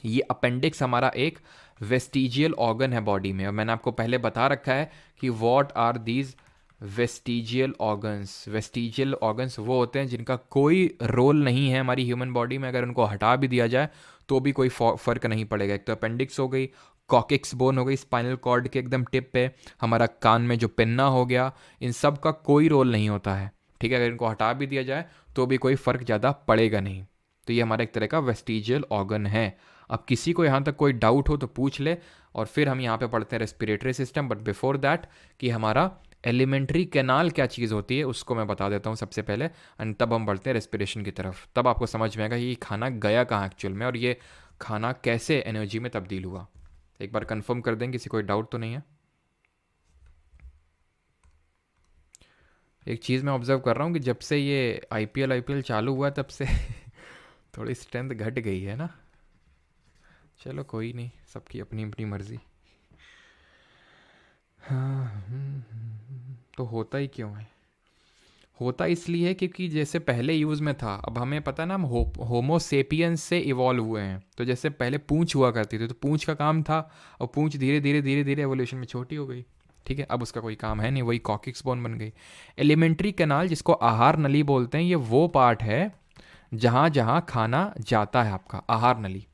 ये अपेंडिक्स हमारा एक वेस्टिजियल ऑर्गन है बॉडी में, और मैंने आपको पहले बता रखा है कि what are these vestigial organs. Vestigial organs वो होते हैं जिनका कोई रोल नहीं है हमारी ह्यूमन बॉडी में, अगर उनको हटा भी दिया जाए तो भी कोई फ़र्क नहीं पड़ेगा। एक तो अपेंडिक्स हो गई, कॉकिक्स बोन हो गई स्पाइनल कॉर्ड के एकदम टिप पे, हमारा कान में जो पिन्ना हो गया, इन सब का कोई रोल नहीं होता है, ठीक है। अगर इनको हटा भी दिया जाए तो भी कोई फ़र्क ज़्यादा पड़ेगा नहीं। तो ये हमारा एक तरह का वेस्टिजियल ऑर्गन है। अब किसी को यहाँ तक कोई डाउट हो तो पूछ ले, और फिर हम यहाँ पे पढ़ते हैं respiratory system. But before that कि हमारा एलिमेंट्री कैनाल क्या चीज़ होती है उसको मैं बता देता हूँ सबसे पहले, एंड तब हम बढ़ते हैं रेस्पिरेशन की तरफ। तब आपको समझ में आएगा ये खाना गया कहाँ एक्चुअल में, और ये खाना कैसे एनर्जी में तब्दील हुआ। एक बार कंफर्म कर दें, किसी कोई डाउट तो नहीं है? एक चीज़ मैं ऑब्जर्व कर रहा हूँ कि जब से ये आईपीएल चालू हुआ तब से थोड़ी स्ट्रेंथ घट गई है ना। चलो कोई नहीं, सबकी अपनी अपनी मर्जी। हाँ, तो होता ही क्यों है? होता इसलिए है क्योंकि जैसे पहले यूज़ में था, अब हमें पता है ना, हम होमो सेपियंस से इवॉल्व हुए हैं। तो जैसे पहले पूंछ हुआ करती थी, तो पूंछ का काम था, और पूंछ धीरे धीरे धीरे धीरे एवोल्यूशन में छोटी हो गई। ठीक है, अब उसका कोई काम है नहीं, वही कॉकिक्स बोन बन गई। एलिमेंट्री कैनाल, जिसको आहार नली बोलते हैं, ये वो पार्ट है जहाँ जहाँ खाना जाता है, आपका आहार नली।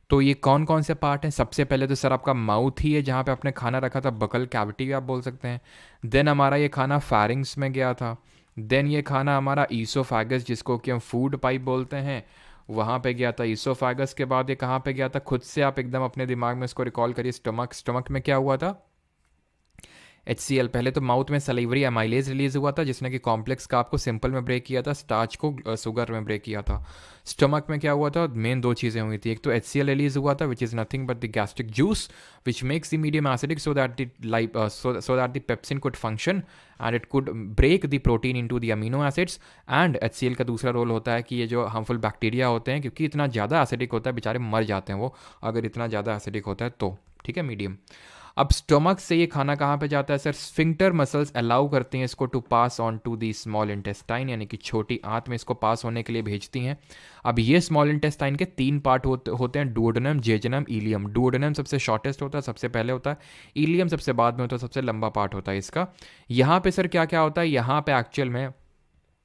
तो ये कौन कौन से पार्ट हैं? सबसे पहले तो सर आपका माउथ ही है, जहाँ पे आपने खाना रखा था, बकल कैविटी भी आप बोल सकते हैं। देन हमारा ये खाना फैरिंग्स में गया था। देन ये खाना हमारा ईसोफैगस, जिसको कि हम फूड पाइप बोलते हैं, वहाँ पे गया था। ईसोफैगस के बाद ये कहाँ पे गया था? खुद से आप एकदम अपने दिमाग में इसको रिकॉल करिए। स्टमक, स्टमक में क्या हुआ था? HCl। पहले तो माउथ में सलीवरी एमाइलेज रिलीज हुआ था, जिसने कि कॉम्प्लेक्स कार्ब को सिंपल में ब्रेक किया था, स्टार्च को शुगर में ब्रेक किया था। स्टमक में क्या हुआ था? मेन दो चीज़ें हुई थी। एक तो HCl रिलीज हुआ था, which is nothing but the gastric juice, which makes the medium acidic so that the pepsin could function and it could break the protein into the amino acids. And HCl का दूसरा role होता है कि ये जो harmful bacteria होते हैं, क्योंकि इतना ज़्यादा एसिडिक होता है, बेचारे मर जाते हैं वो, अगर इतना ज़्यादा एसिडिक होता है तो। ठीक है, मीडियम। अब स्टमक से ये खाना कहाँ पे जाता है सर? स्फिंक्टर मसल्स अलाउ करती हैं इसको to pass on to the small intestine, यानी कि छोटी आंत में इसको पास होने के लिए भेजती हैं। अब ये स्मॉल इंटेस्टाइन के 3 पार्ट होते हैं, डुओडेनम, जेजनम, इलियम। डुओडेनम सबसे शॉर्टेस्ट होता है, सबसे पहले होता है। इलियम सबसे बाद में होता है, सबसे लंबा पार्ट होता है इसका। यहाँ पे सर क्या क्या होता है? यहाँ पे एक्चुअल में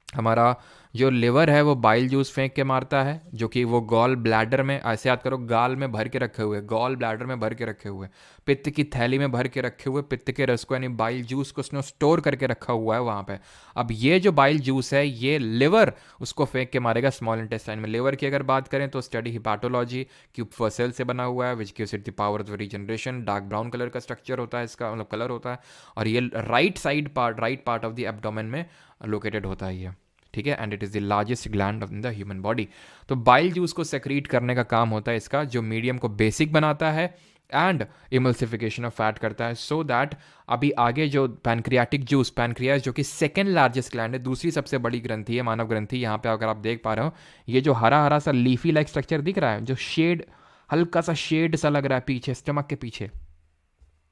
हमारा जो लिवर है वो बाइल जूस फेंक के मारता है, जो कि वो गॉल ब्लैडर में, ऐसे याद करो, गाल में भर के रखे हुए, गॉल ब्लैडर में भर के रखे हुए, पित्त की थैली में भर के रखे हुए पित्त के रस को, यानी बाइल जूस को उसने स्टोर करके रखा हुआ है वहाँ पे। अब ये जो बाइल जूस है, ये लिवर उसको फेंक के मारेगा स्मॉल इंटेस्टाइन में। लिवर की अगर बात करें तो स्टडी हिपाटोलॉजी, क्यूब सेल से बना हुआ है, which gives it the power of regeneration. Dark brown colour का स्ट्रक्चर होता है इसका, मतलब कलर होता है, और ये right part of the abdomen में लोकेटेड होता है ये। ठीक है, and it is the largest gland in the human body. तो बाइल जूस को सेक्रीट करने का काम होता है इसका, जो मीडियम को बेसिक बनाता है एंड इमल्सिफिकेशन ऑफ फैट करता है, सो दैट अभी आगे जो पैनक्रियाटिक जूस, पैनक्रियास जो कि सेकेंड लार्जेस्ट ग्लैंड है, दूसरी सबसे बड़ी ग्रंथि है, मानव ग्रंथि। यहाँ पे अगर आप देख पा रहे हो, ये जो हरा हरा सा लीफी लाइक स्ट्रक्चर दिख रहा है, जो शेड, हल्का सा शेड सा लग रहा है पीछे, स्टमक के पीछे,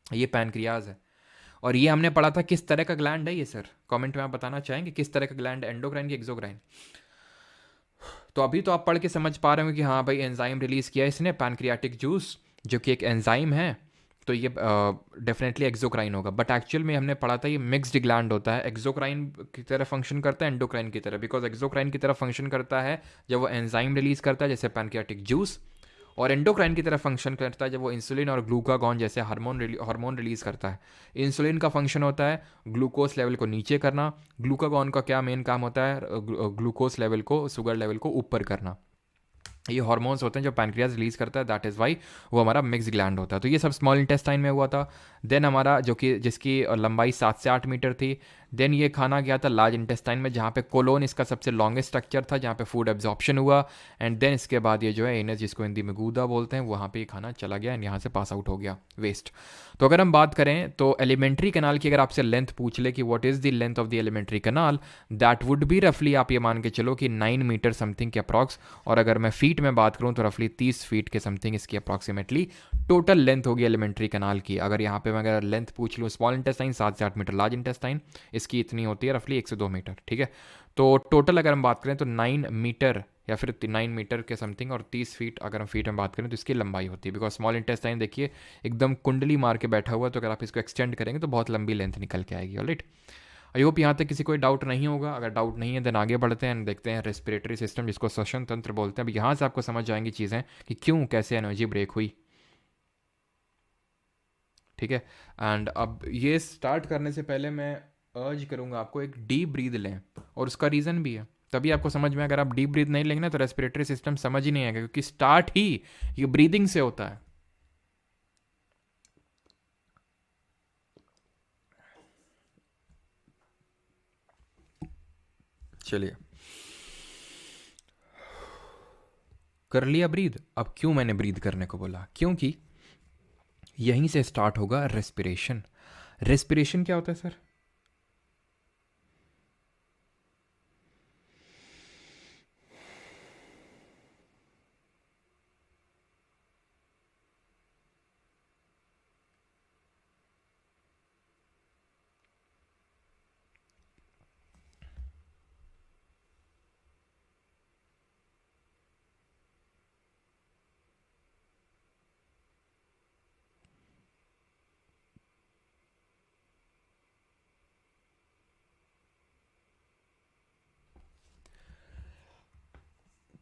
ये पैनक्रियाज है। और ये हमने पढ़ा था किस तरह का ग्लैंड है ये सर? कमेंट में आप बताना चाहेंगे किस तरह का ग्लैंड है, एंडोक्राइन की एक्सोक्राइन? तो अभी तो आप पढ़ के समझ पा रहे हो कि हाँ भाई, एंजाइम रिलीज किया इसने, पैनक्रियाटिक जूस, जो कि एक एंजाइम है, तो ये डेफिनेटली एक्सोक्राइन होगा। बट एक्चुअल में हमने पढ़ा था ये मिक्स्ड ग्लैंड होता है, एक्सोक्राइन की तरह फंक्शन करता है, एंडोक्राइन की तरह। बिकॉज एक्सोक्राइन की तरह फंक्शन करता है जब वो एंजाइम रिलीज करता है, जैसे पैनक्रियाटिक जूस, और एंडोक्राइन की तरह फंक्शन करता है जब वो इंसुलिन और ग्लूकागॉन जैसे हार्मोन रिलीज करता है। इंसुलिन का फंक्शन होता है ग्लूकोज लेवल को नीचे करना, ग्लूकागॉन का क्या मेन काम होता है? ग्लूकोज लेवल को, शुगर लेवल को ऊपर करना। ये हार्मोन्स होते हैं जो पैनक्रियाज रिलीज करता है, दैट इज़ वाई वो हमारा मिक्स ग्लैंड होता है। तो ये सब स्मॉल इंटेस्टाइन में हुआ था। देन हमारा जो कि जिसकी लंबाई 7 से 8 मीटर थी, देन ये खाना गया था लार्ज इंटेस्टाइन में, जहाँ पे कोलोन इसका सबसे लॉन्गेस्ट स्ट्रक्चर था, जहाँ पे फूड एब्जॉर्प्शन हुआ। एंड देन इसके बाद ये जो है एनस, जिसको हिंदी में गूदा बोलते हैं, वहाँ पे ये खाना चला गया एंड यहाँ से पास आउट हो गया, वेस्ट। तो अगर हम बात करें तो एलिमेंट्री कैनाल की अगर आपसे लेंथ पूछ ले कि what is the length of the alimentary canal, that would be रफली, आप ये मान के चलो कि 9 मीटर समथिंग के अप्रॉक्स। और अगर मैं फीट में बात करूँ तो रफली 30 फीट के समथिंग इसकी अप्रॉक्सीमेटली टोटल लेंथ होगी एलिमेंट्री कैनाल की। अगर यहाँ पे मैं अगर लेंथ पूछ लूँ, स्मॉल इंटेस्टाइन 7 से 8 मीटर, लार्ज इंटेस्टाइन इसकी इतनी होती है रफली 1 से 2 मीटर। ठीक है, तो टोटल अगर हम बात करें तो 9 मीटर या फिर 9 मीटर के समथिंग, और 30 फीट अगर हम फीट में बात करें तो इसकी लंबाई होती है। बिकॉज स्मॉल इंटेस्टाइन देखिए एकदम कुंडली मार के बैठा हुआ है, तो अगर आप इसको एक्सटेंड करेंगे तो बहुत लंबी लेंथ निकल के आएगी। ऑलराइट, आई होप यहाँ तक किसी कोई डाउट नहीं होगा। अगर डाउट नहीं है देन आगे बढ़ते हैं, देखते हैं रेस्पिरेटरी सिस्टम, जिसको श्वसन तंत्र बोलते हैं। अब यहाँ से आपको समझ जाएंगी चीज़ें कि क्यों, कैसे एनर्जी ब्रेक हुई। ठीक है, एंड अब ये स्टार्ट करने से पहले मैं अर्ज करूँगा आपको एक डीप ब्रीद लें, और उसका रीज़न भी है, तभी आपको समझ में। अगर आप डीप ब्रीद नहीं लेंगे ना तो रेस्पिरेटरी सिस्टम समझ ही नहीं आएगा, क्योंकि स्टार्ट ही ये ब्रीदिंग से होता है। चलिए, कर लिया ब्रीद। अब क्यों मैंने ब्रीद करने को बोला? क्योंकि यहीं से स्टार्ट होगा रेस्पिरेशन। रेस्पिरेशन क्या होता है सर?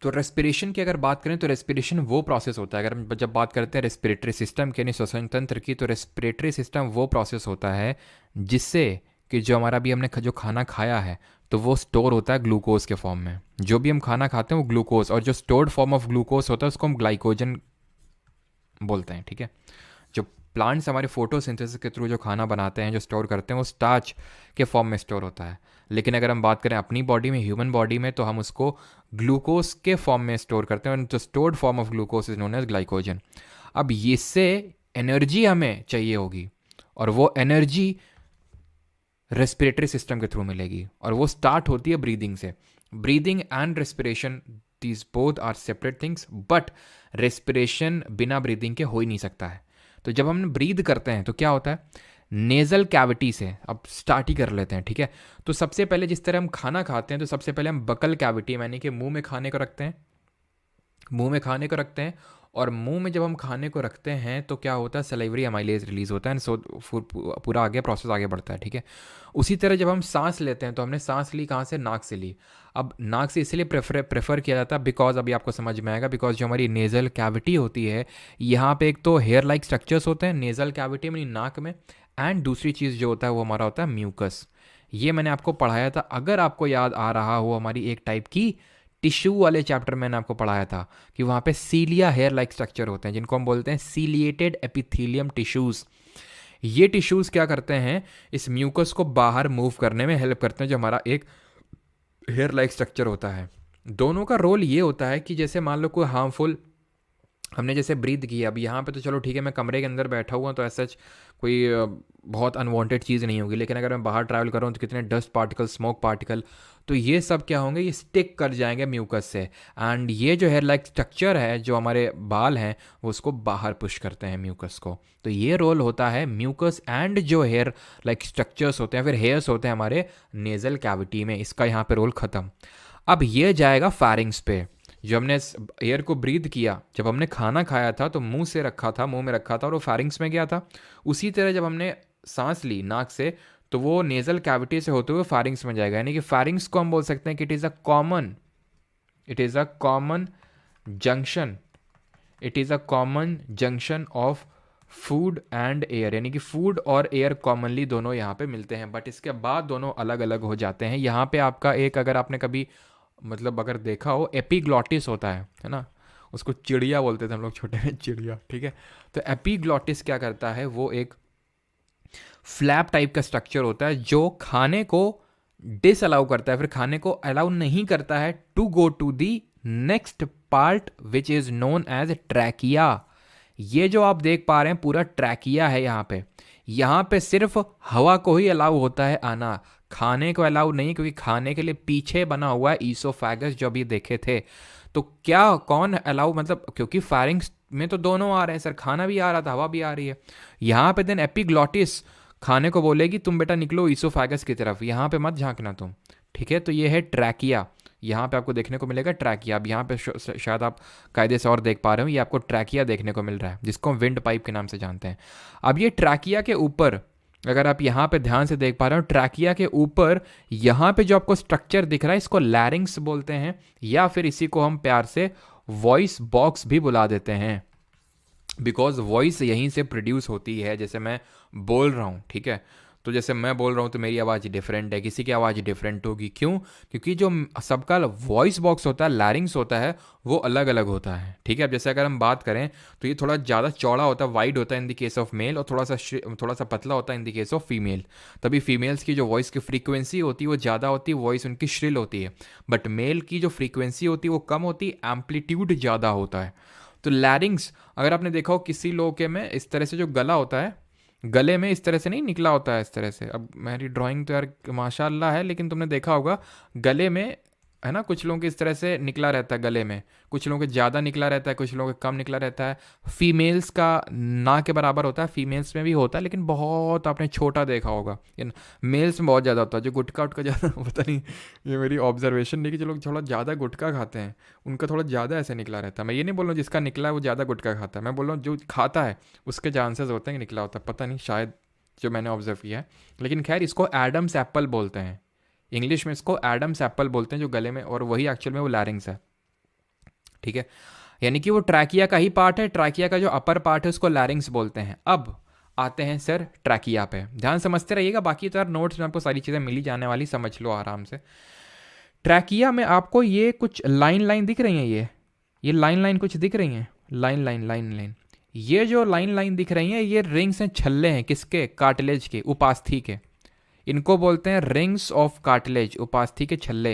तो रेस्पिरेशन की अगर बात करें तो रेस्पिरेशन वो प्रोसेस होता है, अगर हम जब बात करते हैं रेस्पिरेटरी सिस्टम के यानी श्वसन तंत्र की, तो रेस्पिरेटरी सिस्टम वो प्रोसेस होता है जिससे कि जो हमारा भी हमने जो खाना खाया है तो वो स्टोर होता है ग्लूकोज के फॉर्म में। जो भी हम खाना खाते हैं वो ग्लूकोज, और जो स्टोर्ड फॉर्म ऑफ ग्लूकोज होता है उसको हम ग्लाइकोजन बोलते हैं। ठीक है, जो प्लांट्स हमारे फोटोसिंथेसिस के थ्रू जो खाना बनाते हैं, जो स्टोर करते हैं, वो स्टार्च के फॉर्म में स्टोर होता है। लेकिन अगर हम बात करें अपनी बॉडी में, ह्यूमन बॉडी में, तो हम उसको ग्लूकोज के फॉर्म में स्टोर करते हैं, और जो stored form of glucose is known as glycogen. अब इससे एनर्जी हमें चाहिए होगी, और वो एनर्जी रेस्पिरेटरी सिस्टम के थ्रू मिलेगी, और वो स्टार्ट होती है ब्रीदिंग से। Breathing and respiration, these both are separate things, but respiration बिना ब्रीदिंग के हो ही नहीं सकता है। तो जब हम ब्रीद करते हैं तो क्या होता है, नेजल कैविटी से अब स्टार्ट ही कर लेते हैं। ठीक है, तो सबसे पहले जिस तरह हम खाना खाते हैं तो सबसे पहले हम बकल कैविटी यानी कि मुंह में खाने को रखते हैं, मुंह में खाने को रखते हैं, और मुंह में जब हम खाने को रखते हैं तो क्या होता है, सलाइवरी अमाइलेज रिलीज होता है, सो पूरा आगे प्रोसेस आगे बढ़ता है। ठीक है, उसी तरह जब हम सांस लेते हैं तो हमने सांस ली कहाँ से, नाक से ली। अब नाक से इसलिए प्रेफर किया जाता है बिकॉज अभी आपको समझ में आएगा, बिकॉज जो हमारी नेजल कैविटी होती है यहाँ पे एक तो हेयर लाइक स्ट्रक्चर्स होते हैं नेजल कैविटी में, नाक में, एंड दूसरी चीज़ जो होता है वो हमारा होता है म्यूकस। ये मैंने आपको पढ़ाया था, अगर आपको याद आ रहा हो, हमारी एक टाइप की टिश्यू वाले चैप्टर में मैंने आपको पढ़ाया था कि वहाँ पे सीलिया हेयर लाइक स्ट्रक्चर होते हैं जिनको हम बोलते हैं सीलिएटेड एपिथेलियम टिश्यूज़। ये टिश्यूज़ क्या करते हैं, इस म्यूकस को बाहर मूव करने में हेल्प करते हैं, जो हमारा एक हेयर लाइक स्ट्रक्चर होता है। दोनों का रोल ये होता है कि जैसे मान लो कोई हार्मफुल हमने जैसे ब्रीथ किया, अब यहाँ पे तो चलो ठीक है मैं कमरे के अंदर बैठा हुआ तो ऐसा कोई बहुत अनवांटेड चीज़ नहीं होगी, लेकिन अगर मैं बाहर ट्रैवल कर रहा हूँ तो कितने डस्ट पार्टिकल, स्मोक पार्टिकल, तो ये सब क्या होंगे, ये स्टिक कर जाएंगे म्यूकस से, एंड ये जो हेयर लाइक स्ट्रक्चर है, जो हमारे बाल हैं, वो उसको बाहर पुश करते हैं म्यूकस को। तो ये रोल होता है म्यूकस एंड जो हेयर लाइक स्ट्रक्चर्स होते हैं, फिर हेयर्स होते हैं हमारे नेजल कैविटी में, इसका यहाँ पे रोल ख़त्म। अब ये जाएगा फैरिंग्स पे। जो हमने एयर को ब्रीथ किया, जब हमने खाना खाया था तो मुंह से रखा था, मुंह में रखा था, और वो फैरिंग्स में गया था। उसी तरह जब हमने सांस ली नाक से तो वो नेजल कैविटी से होते हुए फैरिंग्स में जाएगा, यानी कि फैरिंग्स को हम बोल सकते हैं कि it is a common junction, it is a common junction of food and air, यानी कि फूड और एयर कॉमनली दोनों यहाँ पे मिलते हैं, बट इसके बाद दोनों अलग अलग हो जाते हैं। यहाँ पे आपका एक, अगर आपने कभी मतलब अगर देखा हो, एपीग्लॉटिस होता है ना, उसको चिड़िया बोलते थे हम लोग छोटे में, चिड़िया। ठीक है, तो एपीग्लॉटिस क्या करता है, वो एक फ्लैप टाइप का स्ट्रक्चर होता है जो खाने को डिसअलाउ करता है, फिर खाने को अलाउ नहीं करता है to go to the next part which is known as trachea. ये जो आप देख पा रहे हैं पूरा ट्रैकिया है, यहाँ पे सिर्फ हवा को ही अलाउ होता है आना, खाने को अलाउ नहीं, क्योंकि खाने के लिए पीछे बना हुआ है ईसोफेगस जो अभी देखे थे। तो क्या कौन अलाउ, मतलब क्योंकि फैरिंग्स में तो दोनों आ रहे हैं सर, खाना भी आ रहा था, हवा भी आ रही है। यहाँ पे देन एपिग्लॉटिस खाने को बोलेगी तुम बेटा निकलो ईसोफेगस की तरफ, यहाँ पे मत झांकना तुम। ठीक है, तो ये है ट्रैकिया, यहाँ पे आपको देखने को मिलेगा ट्रैकिया। अब यहाँ पे शायद आप कायदे से और देख पा रहे हो, ये आपको ट्रैकिया देखने को मिल रहा है, जिसको हम विंड पाइप के नाम से जानते हैं। अब ये ट्रैकिया के ऊपर अगर आप यहाँ पे ध्यान से देख पा रहे हो, ट्रैकिया के ऊपर यहाँ पे जो आपको स्ट्रक्चर दिख रहा है इसको लैरिंग्स बोलते हैं, या फिर इसी को हम प्यार से वॉइस बॉक्स भी बुला देते हैं, बिकॉज वॉइस यहीं से प्रोड्यूस होती है, जैसे मैं बोल रहा हूँ। ठीक है, तो जैसे मैं बोल रहा हूँ तो मेरी आवाज़ डिफरेंट है, किसी की आवाज़ डिफरेंट होगी। क्यों? क्योंकि जो सबका वॉइस बॉक्स होता है, लैरिंग्स होता है, वो अलग अलग होता है। ठीक है, अब जैसे अगर हम बात करें तो ये थोड़ा ज़्यादा चौड़ा होता है, वाइड होता है in the case of male, और थोड़ा सा पतला होता है in the case of female. तभी फीमेल्स की जो वॉइस की फ्रीक्वेंसी होती है वो ज़्यादा होती है, वॉइस उनकी श्रिल होती है। बट मेल की जो फ्रीक्वेंसी होती है वो कम होती है, एम्पलीट्यूड ज़्यादा होता है। तो लैरिंग्स अगर आपने देखा हो किसी लोगों के में, इस तरह से जो गला होता है, गले में इस तरह से नहीं निकला होता है, इस तरह से। अब मेरी ड्राइंग तो यार माशाल्लाह है, लेकिन तुमने देखा होगा गले में, है ना, कुछ लोगों के इस तरह से निकला रहता है गले में, कुछ लोगों के ज़्यादा निकला रहता है, कुछ लोगों के कम निकला रहता है। फीमेल्स का ना के बराबर होता है, फीमेल्स में भी होता है, लेकिन बहुत आपने छोटा देखा होगा। मेल्स में बहुत ज़्यादा होता है, जो गुटखा उटका ज़्यादा पता नहीं, ये मेरी ऑब्जर्वेशन नहीं, कि जो लोग थोड़ा ज़्यादा गुटखा खाते हैं उनका थोड़ा ज़्यादा ऐसे निकला रहता है। मैं ये नहीं बोल रहा हूँ जिसका निकला है वो ज़्यादा गुटखा खाता है, मैं बोल रहा हूँ जो खाता है उसके चांसेस होते हैं कि निकला होता है, पता नहीं, शायद, जो मैंने ऑब्जर्व किया है। लेकिन खैर, इसको एडम्स एप्पल बोलते हैं, इंग्लिश में इसको एडम्स एप्पल बोलते हैं, जो गले में, और वही एक्चुअल में वो लैरिंग्स है। ठीक है, यानी कि वो ट्रैकिया का ही पार्ट है, ट्रैकिया का जो अपर पार्ट है उसको लैरिंग्स बोलते हैं। अब आते हैं सर ट्रैकिया पे, ध्यान समझते रहिएगा, बाकी तो यार नोट्स में आपको सारी चीज़ें मिली जाने वाली, समझ लो आराम से। ट्रैकिया में आपको ये कुछ लाइन लाइन दिख रही हैं, ये लाइन लाइन कुछ दिख रही हैं, लाइन लाइन लाइन लाइन, ये जो लाइन लाइन दिख रही हैं ये रिंग्स हैं, छल्ले हैं, किसके? कार्टिलेज के, उपास्थि के। इनको बोलते हैं रिंग्स ऑफ कार्टिलेज, उपास्थि के छल्ले।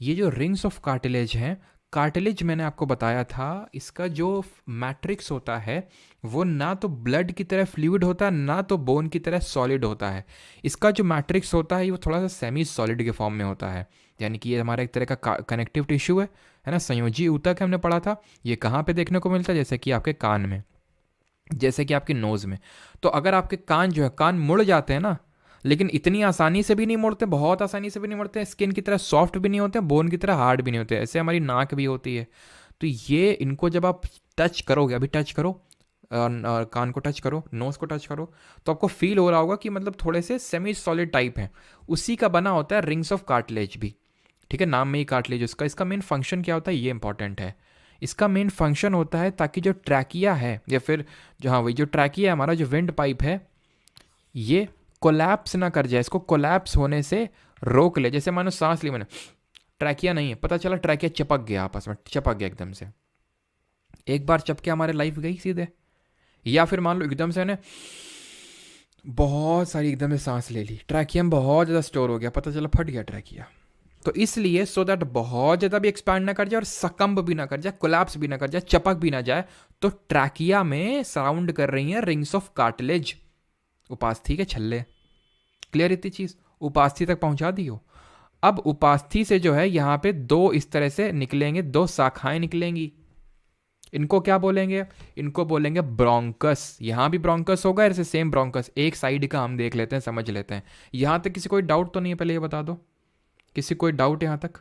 ये जो रिंग्स ऑफ कार्टिलेज हैं, कार्टिलेज मैंने आपको बताया था, इसका जो मैट्रिक्स होता है वो ना तो ब्लड की तरह फ्लूइड होता है, ना तो बोन की तरह सॉलिड होता है। इसका जो मैट्रिक्स होता है वो थोड़ा सा सेमी सॉलिड के फॉर्म में होता है, यानी कि ये हमारा एक तरह का कनेक्टिव टिश्यू है ना, संयोजी ऊतक हमने पढ़ा था। ये कहाँ पे देखने को मिलता है? जैसे कि आपके कान में, जैसे कि आपके नोज़ में। तो अगर आपके कान जो है, कान मुड़ जाते हैं ना, लेकिन इतनी आसानी से भी नहीं मुड़ते, बहुत आसानी से भी नहीं मुड़ते, स्किन की तरह सॉफ्ट भी नहीं होते, बोन की तरह हार्ड भी नहीं होते, ऐसे हमारी नाक भी होती है। तो ये इनको जब आप टच करोगे, अभी टच करो, कान को टच करो, नोज़ को टच करो, तो आपको फील हो रहा होगा कि मतलब थोड़े से सेमी सॉलिड टाइप हैं। उसी का बना होता है रिंग्स ऑफ कार्टिलेज भी। ठीक है, नाम में ही कार्टिलेज उसका। इसका मेन फंक्शन क्या होता है, ये इंपॉर्टेंट है। इसका मेन फंक्शन होता है ताकि जो ट्रैकिया है, या फिर जो, हाँ वही जो ट्रैकिया है, हमारा जो विंड पाइप है, ये कोलैप्स ना कर जाए, इसको कोलैप्स होने से रोक ले। जैसे मानो सांस ली मैंने, ट्रैकिया नहीं है, पता चला ट्रैकिया चिपक गया, आपस में चिपक गया एकदम से, एक बार चपके हमारे लाइफ गई सीधे। या फिर मान लो एकदम से मैंने बहुत सारी एकदम से सांस ले ली, ट्रैकिया में बहुत ज़्यादा स्टोर हो गया, पता चला फट गया ट्रैकिया। तो इसलिए सो दैट बहुत ज़्यादा भी एक्सपैंड ना कर जाए और सकम्ब भी ना कर जाए, कोलैप्स भी ना कर जाए, चपक भी ना जाए, तो ट्रैकिया में सराउंड कर रही हैं रिंग्स ऑफ कार्टिलेज, उपास्थि के छल्ले। क्लियर इतनी चीज़? उपास्थि तक पहुंचा दी हो। अब उपास्थि से जो है यहाँ पे दो इस तरह से निकलेंगे, दो शाखाएं निकलेंगी। इनको क्या बोलेंगे? इनको बोलेंगे ब्रोंकस। यहाँ भी ब्रोंकस होगा, ऐसे सेम ब्रोंकस, एक साइड का हम देख लेते हैं, समझ लेते हैं। यहाँ तक किसी कोई डाउट तो नहीं है? पहले ये बता दो, किसी कोई डाउट यहाँ तक?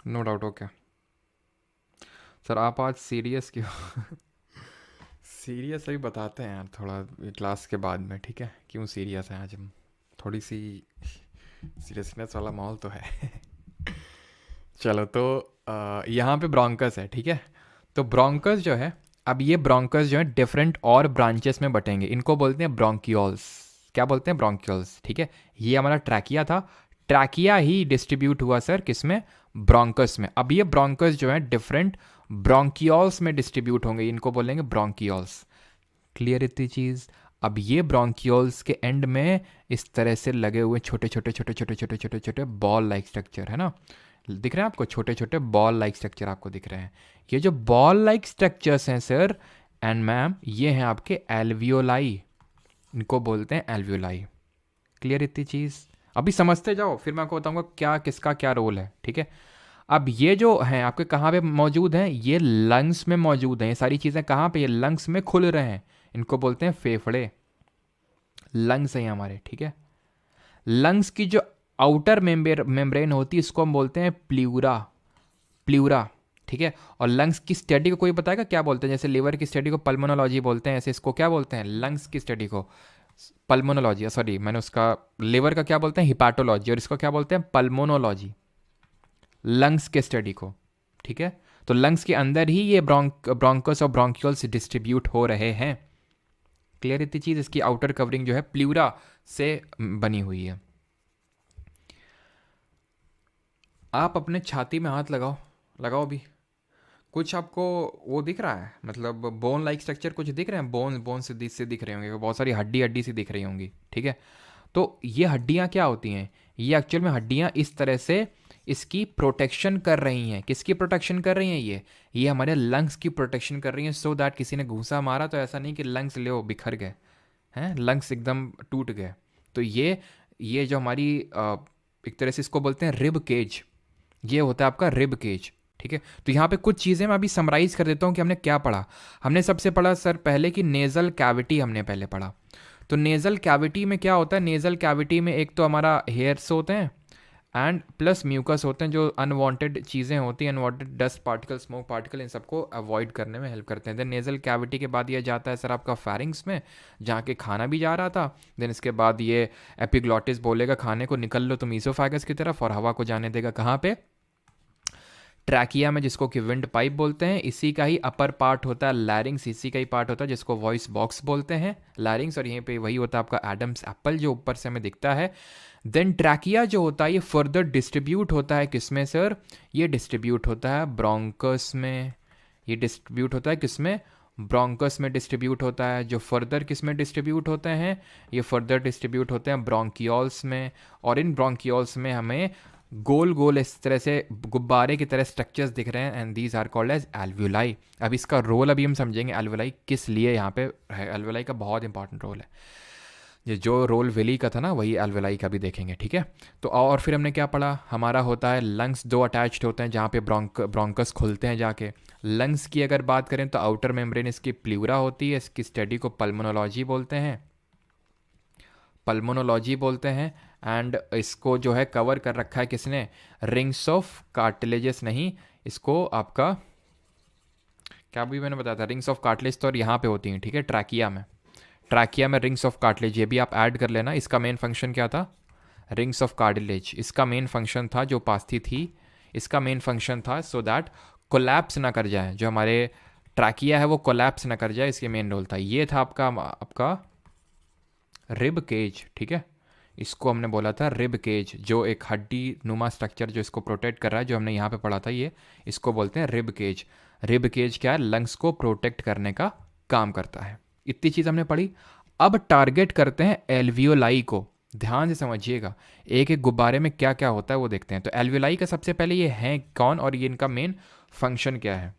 No doubt. ओके सर, आप आज सीरियस क्यों? सीरियस अभी बताते हैं यार थोड़ा क्लास के बाद में, ठीक है? क्यों सीरियस हैं आज हम? थोड़ी सी सीरियसनेस वाला माहौल तो है। चलो, तो यहाँ पे ब्रोंकस है, ठीक है? तो ब्रोंकस जो है, अब ये ब्रोंकस जो है डिफरेंट और ब्रांचेस में बटेंगे, इनको बोलते हैं ब्रोंक्यूल्स। क्या बोलते हैं? ब्रोंक्यूल्स। ठीक है, ये हमारा ट्रैकिया था, ट्रैकिया ही डिस्ट्रीब्यूट हुआ सर किसमें? ब्रोंकस में। अब ये ब्रोंकस जो है डिफरेंट ब्रोंकियोल्स में डिस्ट्रीब्यूट होंगे, इनको बोलेंगे ब्रोंकियोल्स। क्लियर इतनी चीज़? अब ये ब्रोंकियोल्स के एंड में इस तरह से लगे हुए छोटे छोटे छोटे छोटे छोटे छोटे छोटे बॉल लाइक स्ट्रक्चर है ना, दिख रहे हैं आपको? छोटे छोटे बॉल लाइक स्ट्रक्चर आपको दिख रहे हैं। ये जो बॉल लाइक स्ट्रक्चर्स हैं सर एंड मैम, ये हैं आपके एल्वियोलाई, इनको बोलते हैं एल्वियोलाई। क्लियर इतनी चीज़? अभी समझते जाओ, फिर मैं आपको बताऊंगा क्या किसका क्या रोल है, ठीक है? अब ये जो हैं आपके कहाँ पे मौजूद हैं? ये लंग्स में मौजूद हैं। ये सारी चीज़ें कहाँ पे? ये लंग्स में खुल रहे हैं, इनको बोलते हैं फेफड़े, लंग्स है हमारे, ठीक है। लंग्स की जो आउटर मेम्ब्रेन होती है इसको हम बोलते हैं प्ल्यूरा, प्ल्यूरा, ठीक है। और लंग्स की स्टडी को कोई बताएगा क्या बोलते हैं? जैसे लिवर की स्टडी को पल्मोनोलॉजी बोलते हैं, ऐसे इसको क्या बोलते हैं? लंग्स की स्टडी को पल्मोनोलॉजी, सॉरी मैंने उसका, लिवर का क्या बोलते हैं? हिपाटोलॉजी, और इसको क्या बोलते हैं? पल्मोनोलॉजी, लंग्स के स्टडी को, ठीक है। तो लंग्स के अंदर ही ये ब्रोंकस और ब्रोंक्यूल्स डिस्ट्रीब्यूट हो रहे हैं। क्लियर इतनी चीज? इसकी आउटर कवरिंग जो है प्ल्यूरा से बनी हुई है। आप अपने छाती में हाथ लगाओ, लगाओ भी, कुछ आपको वो दिख रहा है? मतलब बोन लाइक स्ट्रक्चर कुछ दिख रहे हैं? बोन से दिख रहे होंगे, बहुत सारी हड्डी हड्डी सी दिख रही होंगी, ठीक है। तो ये हड्डियाँ क्या होती हैं? ये एक्चुअल में हड्डियाँ इस तरह से इसकी प्रोटेक्शन कर रही हैं। किसकी प्रोटेक्शन कर रही हैं? ये हमारे लंग्स की प्रोटेक्शन कर रही हैं, सो दैट किसी ने घूंसा मारा तो ऐसा नहीं कि लंग्स ले बिखर गए हैं, लंग्स एकदम टूट गए। तो ये जो हमारी एक तरह से इसको बोलते हैं रिब केज, ये होता है आपका रिब केज, ठीक है। तो यहाँ पे कुछ चीज़ें मैं अभी समराइज कर देता हूँ कि हमने क्या पढ़ा। हमने सबसे पढ़ा सर पहले कि नेज़ल कैविटी हमने पहले पढ़ा। तो नेज़ल कैविटी में क्या होता है? नेज़ल कैविटी में एक तो हमारा हेयर्स होते हैं एंड प्लस म्यूकस होते हैं, जो अनवांटेड चीज़ें होती हैं, unwanted dust particle, smoke particle, इन सबको अवॉइड करने में हेल्प करते हैं। देन नेज़ल कैविटी के बाद ये जाता है सर आपका फेरिंग्स में, जहाँ के खाना भी जा रहा था। देन इसके बाद ये एपिग्लॉटिस बोलेगा खाने को निकल लो तुम ईसोफेगस की तरफ, और हवा को जाने देगा कहाँ पे? ट्रैकिया में, जिसको कि विंड पाइप बोलते हैं। इसी का ही अपर पार्ट होता है लैरिंग्स, इसी का ही पार्ट होता है जिसको वॉइस बॉक्स बोलते हैं, लैरिंग्स। और यहीं पे वही होता है आपका एडम्स एप्पल जो ऊपर से हमें दिखता है। देन ट्रैकिया जो होता है ये फर्दर डिस्ट्रीब्यूट होता है किसमें सर? ये डिस्ट्रीब्यूट होता है ब्रोंकस में। ये डिस्ट्रीब्यूट होता है किसमें? ब्रोंकस में डिस्ट्रीब्यूट होता है। जो फर्दर किस में डिस्ट्रीब्यूट होते हैं? ये फर्दर डिस्ट्रीब्यूट होते हैं ब्रोंकियोल्स में। और इन ब्रोंकियोल्स में हमें गोल गोल इस तरह से गुब्बारे की तरह स्ट्रक्चर्स दिख रहे हैं, and these are called as alveoli. अब इसका रोल अभी हम समझेंगे, एल्व्यूलाई किस लिए यहाँ पे है। एल्व्यूलाई का बहुत इंपॉर्टेंट रोल है, ये जो रोल विली का था ना वही एल्वेलाई का भी देखेंगे, ठीक है। तो और फिर हमने क्या पढ़ा? हमारा होता है लंग्स दो अटैच्ड होते हैं जहाँ पे ब्रोंकस खुलते हैं जाके। लंग्स की अगर बात करें तो आउटर मेम्ब्रेन इसकी प्ल्यूरा होती है, इसकी स्टडी को पल्मोनोलॉजी बोलते हैं, पल्मोनोलॉजी बोलते हैं। एंड इसको जो है कवर कर रखा है किसने? रिंग्स ऑफ कार्टिलेजेस, नहीं इसको आपका क्या भी मैंने बताया था, रिंग्स ऑफ कार्टिलेज तो यहाँ पे होती हैं, ठीक है, ट्रैकिया में। ट्रैकिया में रिंग्स ऑफ कार्टिलेज, ये भी आप ऐड कर लेना। इसका मेन फंक्शन क्या था? रिंग्स ऑफ कार्टिलेज, इसका मेन फंक्शन था, जो पास्थी थी इसका मेन फंक्शन था सो दैट कोलैप्स ना कर जाए, जो हमारे ट्रैकिया है वो कोलैप्स ना कर जाए, इसके मेन रोल था। ये था आपका रिब केज, ठीक है। इसको हमने बोला था रिब केज, जो एक हड्डी नुमा स्ट्रक्चर जो इसको प्रोटेक्ट कर रहा है, जो हमने यहाँ पे पढ़ा था, ये इसको बोलते हैं रिब केज। रिब केज क्या है? लंग्स को प्रोटेक्ट करने का काम करता है। इतनी चीज़ हमने पढ़ी। अब टारगेट करते हैं एल्वियोलाई को, ध्यान से समझिएगा, एक एक गुब्बारे में क्या क्या होता है वो देखते हैं। तो एल्वियोलाई का सबसे पहले ये हैं कौन, और ये इनका मेन फंक्शन क्या है?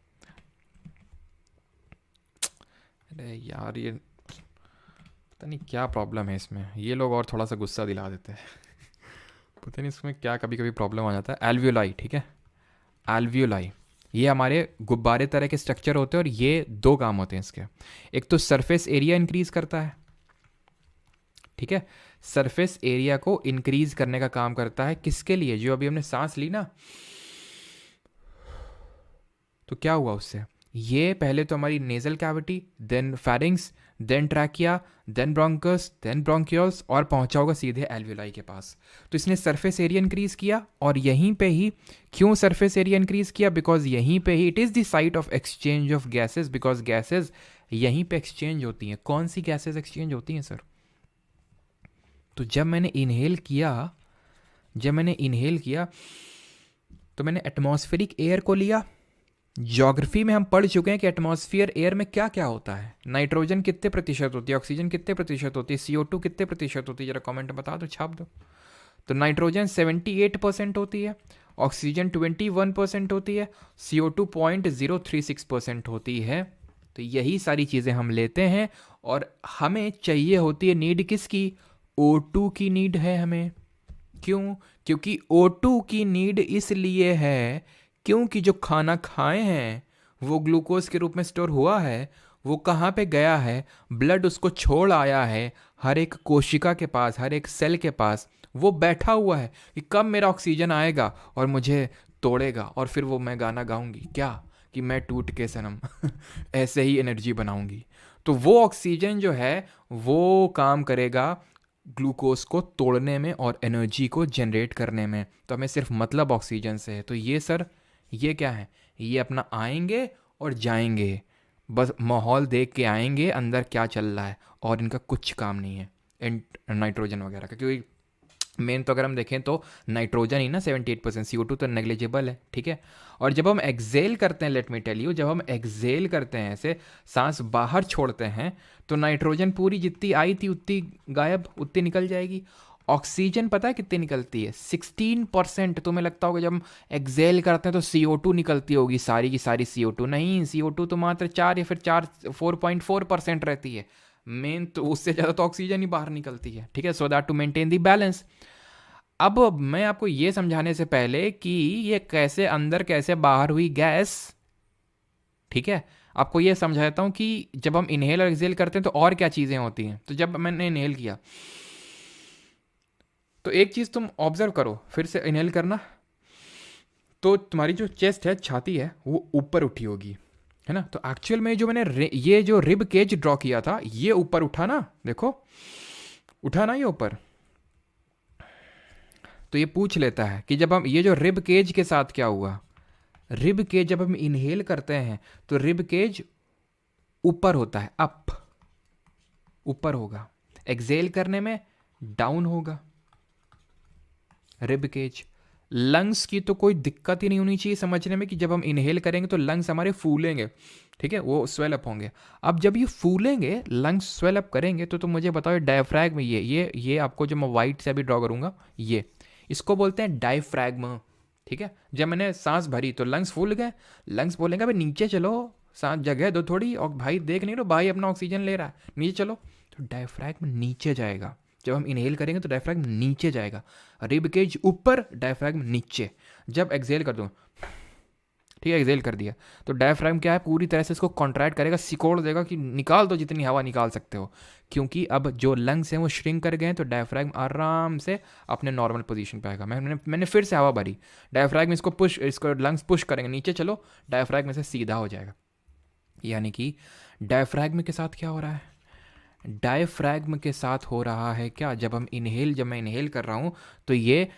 अरे यार ये पता नहीं क्या प्रॉब्लम है इसमें, ये लोग और थोड़ा सा गुस्सा दिला देते हैं पता नहीं इसमें क्या कभी कभी प्रॉब्लम आ जाता है। एल्वियोलाई, ठीक है, एल्वियोलाई ये हमारे गुब्बारे तरह के स्ट्रक्चर होते हैं, और ये दो काम होते हैं इसके। एक तो सरफेस एरिया इंक्रीज करता है, ठीक है, सरफेस एरिया को इंक्रीज करने का काम करता है। किसके लिए? जो अभी हमने सांस ली ना, तो क्या हुआ उससे? ये पहले तो हमारी nasal cavity, then pharynx, then trachea, then bronchus, then bronchioles, और पहुंचा होगा सीधे एल्वियोलाई के पास। तो इसने सरफेस एरिया इंक्रीज किया, और यहीं पे ही, क्यों सरफेस एरिया इंक्रीज किया? बिकॉज यहीं पे ही it is the site of exchange of gases, because gases यहीं पे एक्सचेंज होती हैं। कौन सी गैसेज एक्सचेंज होती हैं सर? तो जब मैंने इनहेल किया तो मैंने एटमॉस्फेरिक एयर को लिया। ज्योग्राफी में हम पढ़ चुके हैं कि एटमॉस्फेयर एयर में क्या क्या होता है। नाइट्रोजन कितने प्रतिशत होती है, ऑक्सीजन कितने प्रतिशत होती है, CO2 कितने प्रतिशत होती है? जरा कमेंट बता दो, छाप दो। तो नाइट्रोजन 78% होती है, ऑक्सीजन 21% होती है, CO2 0.036% होती है। तो यही सारी चीज़ें हम लेते हैं, और हमें चाहिए होती है नीड किसकी? O2 की नीड है हमें। क्यों? क्योंकि O2 की नीड इसलिए है क्योंकि जो खाना खाए हैं वो ग्लूकोज के रूप में स्टोर हुआ है, वो कहाँ पे गया है, ब्लड उसको छोड़ आया है हर एक कोशिका के पास, हर एक सेल के पास। वो बैठा हुआ है कि कब मेरा ऑक्सीजन आएगा और मुझे तोड़ेगा, और फिर वो मैं गाना गाऊंगी क्या, कि मैं टूट के सनम ऐसे ही एनर्जी बनाऊंगी। तो वो ऑक्सीजन जो है वो काम करेगा ग्लूकोज को तोड़ने में और एनर्जी को जनरेट करने में। तो हमें सिर्फ मतलब ऑक्सीजन से है। तो ये सर, ये क्या है, ये अपना आएंगे और जाएंगे, बस माहौल देख के आएंगे अंदर क्या चल रहा है, और इनका कुछ काम नहीं है नाइट्रोजन वगैरह का। क्योंकि मेन तो अगर हम देखें तो नाइट्रोजन ही ना 78%, CO2 तो नेग्लिजिबल है, ठीक है। और जब हम एक्सेल करते हैं, लेट मी टेल यू, जब हम एक्सेल करते हैं, ऐसे सांस बाहर छोड़ते हैं, तो नाइट्रोजन पूरी जितनी आई थी उतनी गायब, उतनी निकल जाएगी। ऑक्सीजन पता है कितनी निकलती है? 16%। तुम्हें लगता होगा जब हम एक्सेल करते हैं तो CO2 निकलती होगी सारी की सारी CO2। नहीं, CO2 तो मात्र 4 या फिर 4.4% रहती है। मेन तो उससे ज़्यादा तो ऑक्सीजन ही बाहर निकलती है, ठीक है। So that to maintain the balance. अब मैं आपको ये समझाने से पहले कि ये कैसे अंदर कैसे बाहर हुई गैस, ठीक है, आपको ये समझाता हूँ कि जब हम इनहेल और एक्सेल करते हैं तो और क्या चीज़ें होती हैं। तो जब मैंने इनहेल किया तो एक चीज़ तुम ऑब्जर्व करो, फिर से इनहेल करना, तो तुम्हारी जो चेस्ट है, छाती है, वो ऊपर उठी होगी, है ना। तो एक्चुअल में जो मैंने ये जो रिब केज ड्रॉ किया था, ये ऊपर उठा ना, देखो उठा ना ये ऊपर। तो ये पूछ लेता है कि जब हम ये जो रिब केज के साथ क्या हुआ, रिब केज जब हम इनहेल करते हैं तो रिब केज ऊपर होता है, अप, ऊपर होगा। एक्सेल करने में डाउन होगा रिब केज। लंग्स की तो कोई दिक्कत ही नहीं होनी चाहिए समझने में कि जब हम इनहेल करेंगे तो लंग्स हमारे फूलेंगे, ठीक है, वो स्वेल अप होंगे। अब जब ये फूलेंगे, लंग्स स्वेल अप करेंगे, तो तुम मुझे बताओ डायफ्रैगम में ये आपको जो मैं वाइट से अभी ड्रॉ करूंगा, ये इसको बोलते हैं डायफ्रैगम, ठीक है। जब मैंने सांस भरी तो लंग्स फूल गए, लंग्स बोलेंगे भाई नीचे चलो, सांस जगह दो थोड़ी, और भाई देख नहीं लो भाई अपना ऑक्सीजन ले रहा है, नीचे चलो। तो डायफ्रैगम नीचे जाएगा। जब हम इनहेल करेंगे तो डायफ्रैगम नीचे जाएगा, रिब केज ऊपर, डायफ्रैगम नीचे। जब एक्सेल कर दूँ, ठीक है, एक्सेल कर दिया, तो डायफ्रैगम क्या है, पूरी तरह से इसको कॉन्ट्रैक्ट करेगा, सिकोड़ देगा कि निकाल दो जितनी हवा निकाल सकते हो। क्योंकि अब जो लंग्स हैं वो श्रिंक कर गए हैं, तो डायफ्रैगम आराम से अपने नॉर्मल पोजीशन पे आएगा। मैंने फिर से हवा भरी, डायफ्रैगम इसको लंग्स पुश करेंगे नीचे चलो, डायफ्रैगम में से सीधा हो जाएगा। यानी कि डायफ्रैगम के साथ क्या हो रहा है, डायफ्रैगम के साथ हो रहा है क्या, जब मैं इनहेल कर रहा हूँ तो ये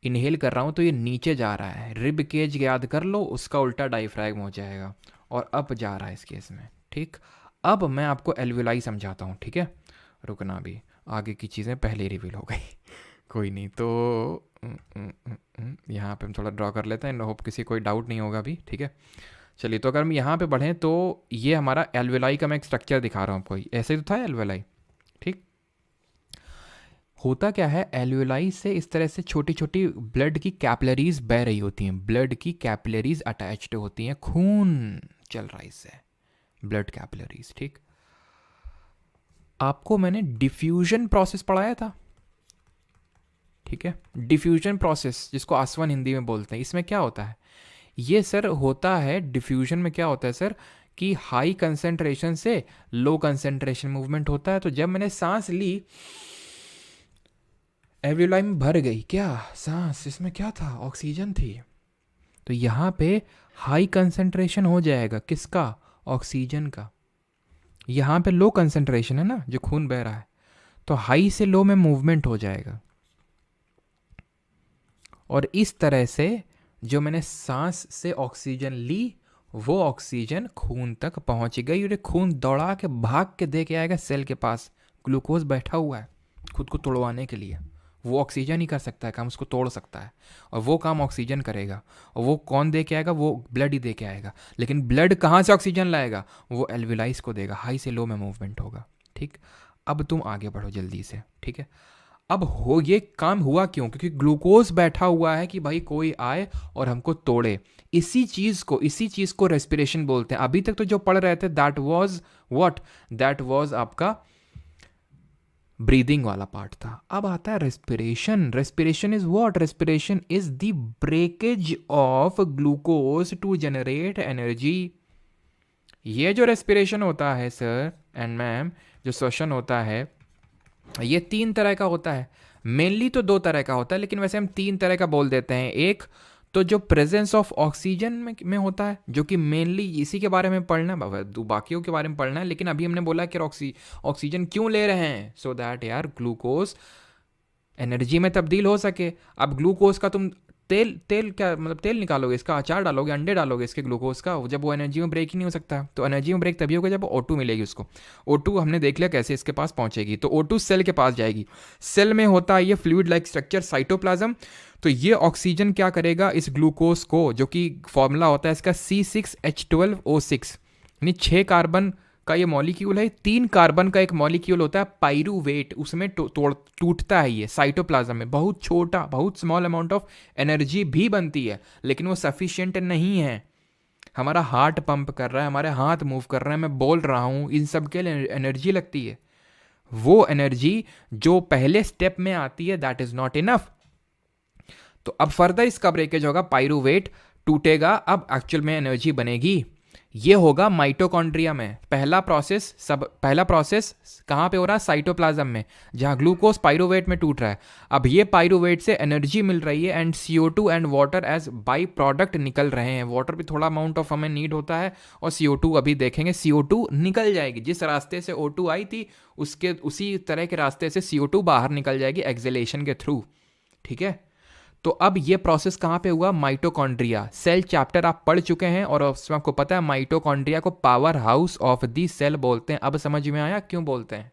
इनहेल कर रहा हूँ तो ये नीचे जा रहा है, रिब केज याद कर लो, उसका उल्टा डायफ्रैगम हो जाएगा, और अप जा रहा है इस केस में, ठीक। अब मैं आपको एल्विलाई समझाता हूँ, ठीक है, रुकना भी, आगे की चीज़ें पहले ही रिवील हो गई कोई नहीं। तो यहाँ पे हम थोड़ा ड्रॉ कर लेते हैं, होप किसी कोई डाउट नहीं होगा अभी, ठीक है। चलिए, तो अगर हम यहाँ पे बढ़ें तो ये हमारा एल्वेलाई का मैं एक स्ट्रक्चर दिखा रहा हूँ आपको, ऐसे ही तो था एल्वेलाई, ठीक। होता क्या है, एल्वेलाई से इस तरह से छोटी छोटी ब्लड की कैपिलरीज बह रही होती हैं, ब्लड की कैपिलरीज अटैच्ड होती हैं, खून चल रहा है इससे, ब्लड कैपिलरीज, ठीक। आपको मैंने डिफ्यूजन प्रोसेस पढ़ाया था, ठीक है, डिफ्यूजन प्रोसेस जिसको आसवन हिंदी में बोलते हैं। इसमें क्या होता है, ये सर होता है डिफ्यूजन में, क्या होता है सर कि हाई कंसेंट्रेशन से लो कंसेंट्रेशन मूवमेंट होता है। तो जब मैंने सांस ली, एल्वियोलाई में भर गई क्या सांस, इसमें क्या था, ऑक्सीजन थी, तो यहाँ पे हाई कंसेंट्रेशन हो जाएगा, किसका, ऑक्सीजन का। यहाँ पे लो कंसेंट्रेशन है ना, जो खून बह रहा है, तो हाई से लो में मूवमेंट हो जाएगा। और इस तरह से जो मैंने सांस से ऑक्सीजन ली, वो ऑक्सीजन खून तक पहुंच गई, और खून दौड़ा के भाग के दे के आएगा सेल के पास। ग्लूकोज बैठा हुआ है खुद को तोड़वाने के लिए, वो ऑक्सीजन ही कर सकता है काम, उसको तोड़ सकता है, और वो काम ऑक्सीजन करेगा। और वो कौन दे के आएगा, वो ब्लड ही दे के आएगा। लेकिन ब्लड कहाँ से ऑक्सीजन लाएगा, वो एल्विलाइज को देगा, हाई से लो में मूवमेंट होगा, ठीक। अब तुम आगे बढ़ो जल्दी से, ठीक है। अब हो ये काम हुआ क्यों, क्योंकि ग्लूकोज बैठा हुआ है कि भाई कोई आए और हमको तोड़े। इसी चीज को रेस्पिरेशन बोलते हैं। अभी तक तो जो पढ़ रहे थे that was what, that was आपका ब्रीदिंग वाला पार्ट था। अब आता है respiration. Respiration is what, respiration is the breakage of glucose to generate energy. ये जो रेस्पिरेशन होता है सर एंड मैम, जो श्वसन होता है, ये 3 तरह का होता है। मेनली तो 2 तरह का होता है, लेकिन वैसे हम 3 तरह का बोल देते हैं। एक तो जो प्रेजेंस ऑफ ऑक्सीजन में होता है, जो कि मेनली इसी के बारे में पढ़ना है, बाकियों के बारे में पढ़ना है, लेकिन अभी हमने बोला कि ऑक्सीजन क्यों ले रहे हैं, सो दैट यार ग्लूकोज एनर्जी में तब्दील हो सके। अब ग्लूकोज का तुम तेल क्या मतलब, तेल निकालोगे, इसका अचार डालोगे, अंडे डालोगे इसके ग्लूकोज का, जब वो एनर्जी में ब्रेक ही नहीं हो सकता। तो एनर्जी में ब्रेक तभी होगा जब O2 मिलेगी उसको। O2 हमने देख लिया कैसे इसके पास पहुंचेगी, तो O2 सेल के पास जाएगी। सेल में होता है ये फ्लूइड लाइक स्ट्रक्चर साइटोप्लाज्म। तो ये ऑक्सीजन क्या करेगा, इस ग्लूकोज को, जो कि फॉर्मूला होता है इसका C6H12O6, यानी 6 कार्बन का ये मॉलिक्यूल है, 3 कार्बन का एक मॉलिक्यूल होता है पाइरूवेट, उसमें टूटता है ये साइटोप्लाज्म में। बहुत छोटा, बहुत स्मॉल अमाउंट ऑफ एनर्जी भी बनती है, लेकिन वो सफिशिएंट नहीं है। हमारा हार्ट पंप कर रहा है, हमारे हाथ मूव कर रहे हैं, मैं बोल रहा हूँ, इन सब के लिए एनर्जी लगती है। वो एनर्जी जो पहले स्टेप में आती है, दैट इज नॉट इनफ। तो अब फर्दर इसका ब्रेकेज होगा, पाइरूवेट टूटेगा, अब एक्चुअल में एनर्जी बनेगी। ये होगा माइटोकॉन्ड्रिया में। पहला प्रोसेस कहाँ पे हो रहा है, साइटोप्लाज्म में, जहाँ ग्लूकोज पाइरूवेट में टूट रहा है। अब ये पाइरूवेट से एनर्जी मिल रही है, and CO2 and water as by product निकल रहे हैं। वाटर भी थोड़ा अमाउंट ऑफ हमें नीड होता है, और CO2 अभी देखेंगे, CO2 निकल जाएगी। जिस रास्ते से O2 आई थी, उसी तरह के रास्ते से CO2 बाहर निकल जाएगी एक्सेलेशन के थ्रू। ठीक है, तो अब ये प्रोसेस कहाँ पे हुआ, माइटोकॉन्ड्रिया। सेल चैप्टर आप पढ़ चुके हैं, और उसमें आपको पता है माइटोकॉन्ड्रिया को power house of the cell बोलते हैं। अब समझ में आया क्यों बोलते हैं,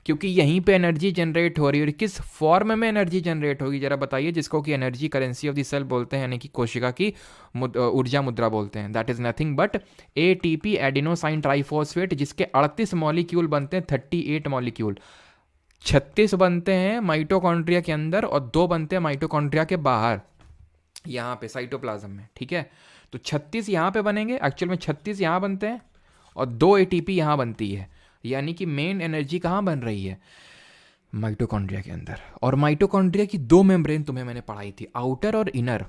क्योंकि यहीं पे एनर्जी जनरेट हो रही है। और किस फॉर्म में एनर्जी जनरेट होगी जरा बताइए, जिसको कि energy currency of the cell बोलते हैं, यानी कि कोशिका की ऊर्जा मुद्रा बोलते हैं। That is nothing but ATP adenosine triphosphate, जिसके 38 मॉलिक्यूल बनते हैं, 38 मॉलिक्यूल। 36 बनते हैं माइटोकॉन्ड्रिया के अंदर, और 2 बनते हैं माइटोकॉन्ड्रिया के बाहर, यहाँ पे साइटोप्लाज्म में। ठीक है, तो 36 यहाँ पे बनेंगे, एक्चुअल में 36 यहाँ बनते हैं, और 2 ATP यहाँ बनती है। यानी कि मेन एनर्जी कहाँ बन रही है, माइटोकॉन्ड्रिया के अंदर। और माइटोकॉन्ड्रिया की 2 मेम्ब्रेन तुम्हें मैंने पढ़ाई थी, आउटर और इनर,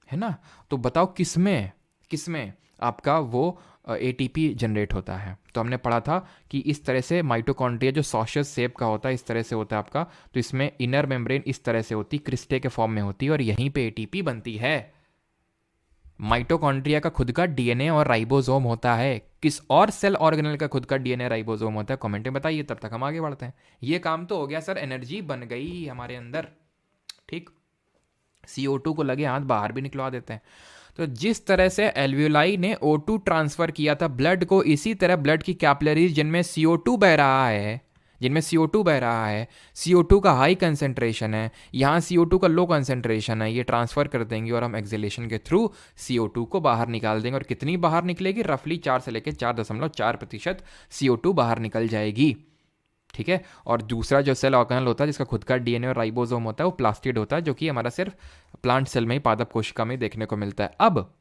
है ना। तो बताओ किसमें किसमें आपका वो ATP जनरेट होता है। तो हमने पढ़ा था कि इस तरह से माइटोकॉन्ड्रिया जो सॉशस शेप का होता है, इस तरह से होता है आपका। तो इसमें इनर मेम्ब्रेन इस तरह से होती, क्रिस्टे के फॉर्म में होती है, और यहीं पे ATP बनती है। माइटोकॉन्ड्रिया का खुद का DNA और राइबोसोम होता है। किस और सेल ऑर्गेनल का खुद का DNA राइबोसोम होता है, कमेंट में बताइए, तब तक हम आगे बढ़ते हैं। ये काम तो हो गया सर, एनर्जी बन गई हमारे अंदर। ठीक, CO2 को लगे हाथ बाहर भी निकलवा देते हैं। तो जिस तरह से एल्वियोलाई ने O2 ट्रांसफर किया था ब्लड को, इसी तरह ब्लड की कैपिलरीज जिनमें CO2 बह रहा है, CO2 का हाई कंसेंट्रेशन है, यहाँ CO2 का लो कंसेंट्रेशन है, ये ट्रांसफर कर देंगे, और हम एक्सेलेशन के थ्रू CO2 को बाहर निकाल देंगे। और कितनी बाहर निकलेगी, रफली 4 से लेकर 4.4% CO2 बाहर निकल जाएगी। ठीक है, और दूसरा जो सेल ऑर्गेनल होता है, जिसका खुद का DNA और राइबोसोम होता है, वो प्लास्टिड होता है, जो कि हमारा सिर्फ प्लांट सेल में ही, पादप कोशिका में देखने को मिलता है। अब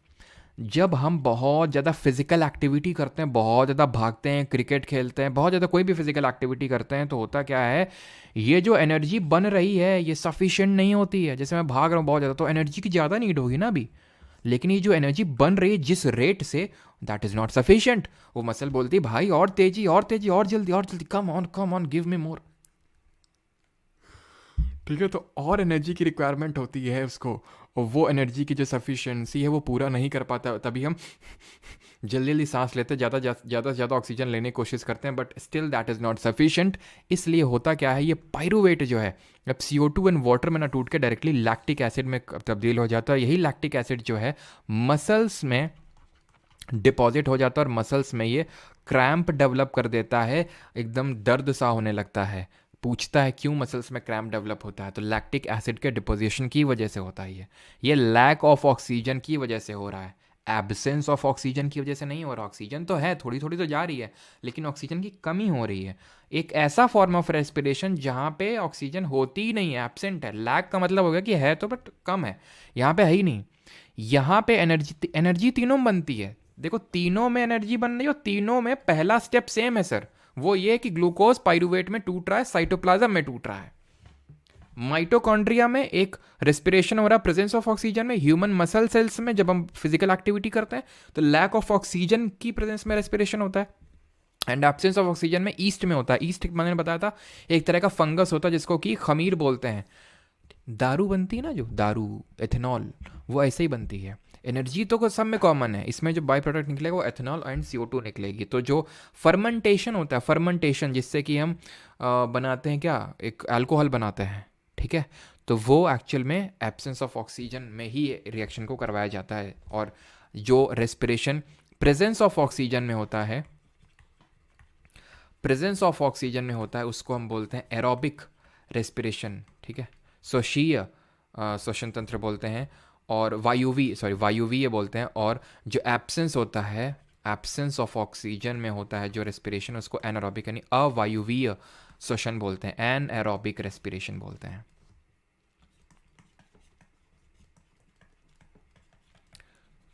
जब हम बहुत ज़्यादा फिजिकल एक्टिविटी करते हैं, बहुत ज़्यादा भागते हैं, क्रिकेट खेलते हैं, बहुत ज़्यादा कोई भी फिजिकल एक्टिविटी करते हैं, तो होता क्या है, ये जो एनर्जी बन रही है ये सफिशिएंट नहीं होती है। जैसे मैं भाग रहा हूँ बहुत ज़्यादा, तो एनर्जी की ज़्यादा नीड होगी ना अभी, लेकिन ये जो एनर्जी बन रही है जिस रेट से, दैट इज़ नॉट सफिशिएंट। वो मसल बोलती है भाई और तेजी, और तेजी, और जल्दी, कम ऑन गिव मी मोर। ठीक है, तो और एनर्जी की रिक्वायरमेंट होती है उसको, और वो एनर्जी की जो सफिशिएंसी है वो पूरा नहीं कर पाता, तभी हम जल्दी सांस लेते, ज़्यादा से ज़्यादा ऑक्सीजन लेने की कोशिश करते हैं, but still that is not sufficient. इसलिए होता क्या है, ये पाइरूवेट जो है, अब CO2 एंड वाटर में ना टूट के डायरेक्टली लैक्टिक एसिड में तब्दील हो जाता है। यही लैक्टिक एसिड जो है मसल्स में डिपॉजिट हो जाता है, और मसल्स में ये क्रैम्प डेवलप कर देता है, एकदम दर्द सा होने लगता है। पूछता है क्यों मसल्स में क्रैम्प डेवलप होता है, तो लैक्टिक एसिड के डिपोजिशन की वजह से होता है। ये लैक ऑफ ऑक्सीजन की वजह से हो रहा है, एब्सेंस ऑफ ऑक्सीजन की वजह से नहीं हो रहा। ऑक्सीजन तो है, थोड़ी थोड़ी तो जा रही है, लेकिन ऑक्सीजन की कमी हो रही है। एक ऐसा फॉर्म ऑफ रेस्पिरेशन जहाँ पे ऑक्सीजन होती ही नहीं है, एब्सेंट है। लैक का मतलब हो गया कि है तो बट कम है, यहाँ पे है ही नहीं। यहाँ पे एनर्जी तीनों में बनती है। देखो तीनों में एनर्जी बन रही है, और तीनों में पहला स्टेप सेम है सर, वो ये कि ग्लूकोज पाइरूवेट में टूट रहा है, साइटोप्लाज्म में टूट रहा है। माइटोकॉन्ड्रिया में एक रेस्पिरेशन हो रहा है, प्रेजेंस ऑफ ऑक्सीजन में। ह्यूमन मसल सेल्स में जब हम फिजिकल एक्टिविटी करते हैं तो लैक ऑफ ऑक्सीजन की प्रेजेंस में रेस्पिरेशन होता है। एंड एब्सेंस ऑफ ऑक्सीजन में ईस्ट में होता है। ईस्ट मैंने बताया था एक तरह का फंगस होता है जिसको कि खमीर बोलते हैं। दारू बनती है ना, जो दारू एथेनॉल, वो ऐसे ही बनती है। एनर्जी तो सब में कॉमन है, इसमें जो बाई प्रोडक्ट निकलेगा वो एथेनॉल एंड CO2 निकलेगी। तो जो फर्मेंटेशन होता है, फर्मेंटेशन जिससे कि हम बनाते हैं क्या, एक अल्कोहल बनाते हैं, ठीक है, तो वो एक्चुअल में एब्सेंस ऑफ ऑक्सीजन में ही रिएक्शन को करवाया जाता है। और जो रेस्पिरेशन प्रेजेंस ऑफ ऑक्सीजन में होता है, प्रेजेंस ऑफ ऑक्सीजन में होता है, उसको हम बोलते हैं एरोबिक रेस्पिरेशन, ठीक है, श्वसीय श्वसन तंत्र बोलते हैं। और वायुवीय बोलते हैं। और जो एब्सेंस होता है, एब्सेंस ऑफ ऑक्सीजन में होता है जो रेस्पिरेशन, उसको एनारोबिक यानी अवायुवीय श्वसन बोलते हैं, एनएरोबिक रेस्पिरेशन बोलते हैं।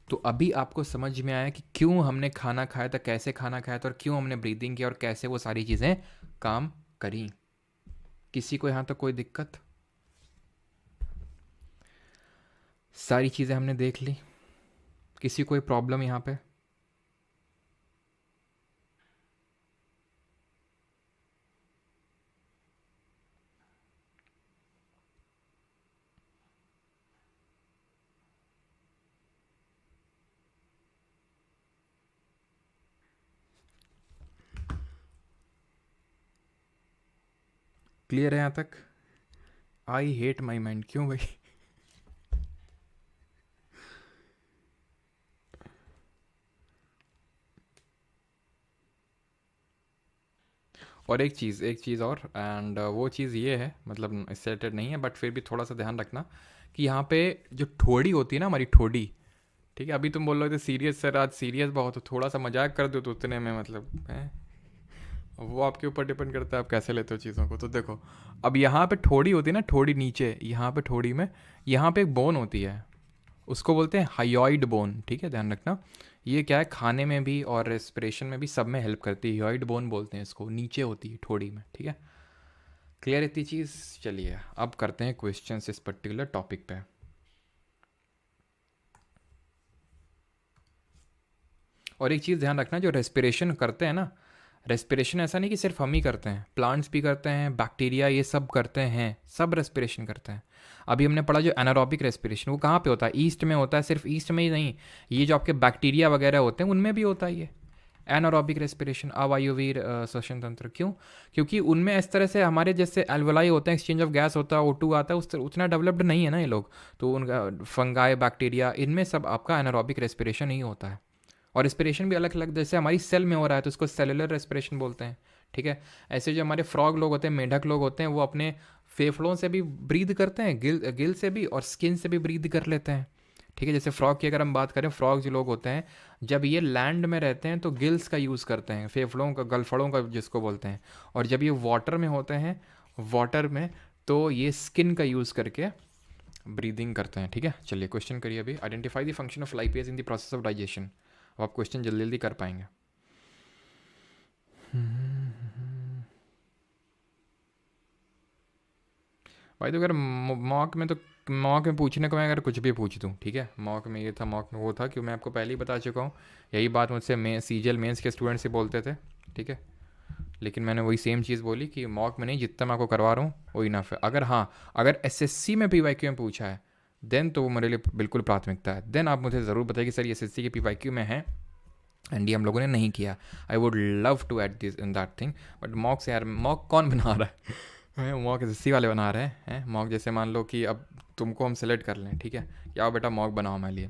तो अभी आपको समझ में आया कि क्यों हमने खाना खाया था, कैसे खाना खाया था, और क्यों हमने ब्रीदिंग किया, और कैसे वो सारी चीज़ें काम करी। किसी को यहाँ तक कोई दिक्कत? सारी चीज़ें हमने देख ली, किसी कोई प्रॉब्लम यहाँ पे? क्लियर है यहाँ तक? आई हेट माई माइंड, क्यों भाई? और एक चीज़ और, एंड वो चीज़ ये है, मतलब इससे रिलेटेड नहीं है बट फिर भी थोड़ा सा ध्यान रखना कि यहाँ पे जो ठोड़ी होती है ना, हमारी ठोड़ी, ठीक है, अभी तुम बोल रहे थे सीरियस सर आज सीरियस बहुत हो, थोड़ा सा मजाक कर दो तो उतने में मतलब है, वो आपके ऊपर डिपेंड करता है आप कैसे लेते हो चीज़ों को। तो देखो, अब यहाँ पे ठोड़ी होती है ना, ठोड़ी नीचे, यहाँ पे ठोड़ी में, यहाँ पे एक बोन होती है, उसको बोलते हैं हाइयोइड बोन, ठीक है, ध्यान रखना। ये क्या है, खाने में भी और रेस्पिरेशन में भी सब में हेल्प करती है। हाइयोइड बोन बोलते हैं इसको, नीचे होती है ठोड़ी में, ठीक है। क्लियर इतनी चीज़? चलिए अब करते हैं क्वेश्चंस इस पर्टिकुलर टॉपिक पे। और एक चीज़ ध्यान रखना, जो रेस्पिरेशन करते हैं ना, रेस्पिरेशन ऐसा नहीं कि सिर्फ हम ही करते हैं, प्लांट्स भी करते हैं, बैक्टीरिया ये सब करते हैं, सब रेस्पिरेशन करते हैं। अभी हमने पढ़ा जो एनारोबिक रेस्पिरेशन, वो कहाँ पे होता है? ईस्ट में होता है। सिर्फ ईस्ट में ही नहीं, ये जो आपके बैक्टीरिया वगैरह होते हैं उनमें भी होता है ये एनारोबिक रेस्पिरेशन, अवायुवीय श्वसन तंत्र। क्यों? क्योंकि उनमें इस तरह से हमारे जैसे एल्वलाई होते हैं, एक्सचेंज ऑफ गैस होता है, O2 आता है, उतना डेवलप्ड नहीं है ना ये लोग। तो उनका फंगाई, बैक्टीरिया, इनमें सब आपका एनारोबिक रेस्पिरेशन ही होता है। और रेस्पिरेशन भी अलग अलग, जैसे हमारी सेल में हो रहा है तो उसको सेलुलर रेस्पिरेशन बोलते हैं, ठीक है। ऐसे जो हमारे फ्रॉग लोग होते हैं, मेंढक लोग होते हैं, वो अपने फेफड़ों से भी ब्रीद करते हैं, गिल से भी, और स्किन से भी ब्रीद कर लेते हैं, ठीक है। जैसे फ्रॉग की अगर हम बात करें, फ्रॉग जो लोग होते हैं जब ये लैंड में रहते हैं तो गिल्स का यूज़ करते हैं, फेफड़ों का, गलफड़ों का जिसको बोलते हैं। और जब ये वाटर में होते हैं, वाटर में, तो ये स्किन का यूज़ करके ब्रीदिंग करते हैं, ठीक है। चलिए क्वेश्चन करिए अभी। Identify the function of lipase in the process of digestion. अब आप क्वेश्चन जल्दी जल्दी कर पाएंगे। भाई तो अगर मॉक में, तो मॉक में पूछने को मैं अगर कुछ भी पूछ दूँ, ठीक है, मॉक में ये था, मॉक में वो था, क्यों मैं आपको पहले ही बता चुका हूँ। यही बात मुझसे CGL मेंस के स्टूडेंट्स ही बोलते थे, ठीक है। लेकिन मैंने वही सेम चीज़ बोली कि मॉक में नहीं, जितना मैं आपको करवा रहा हूँ वही ना। फिर अगर हाँ, अगर SSC में PYQ में पूछा है देन तो वो मेरे लिए बिल्कुल प्राथमिकता है। देन आप मुझे ज़रूर बताइए कि सर ये SSC के PYQ में है एंड ये हम लोगों ने नहीं किया। I would love to add this in that thing, but mock से यार, मॉक कौन बना रहा है? मॉक SSC वाले बना रहे हैं। मॉक जैसे मान लो कि अब तुमको हम सेलेक्ट कर लें, ठीक है, कि आओ बेटा मॉक बनाओ हमारे लिए,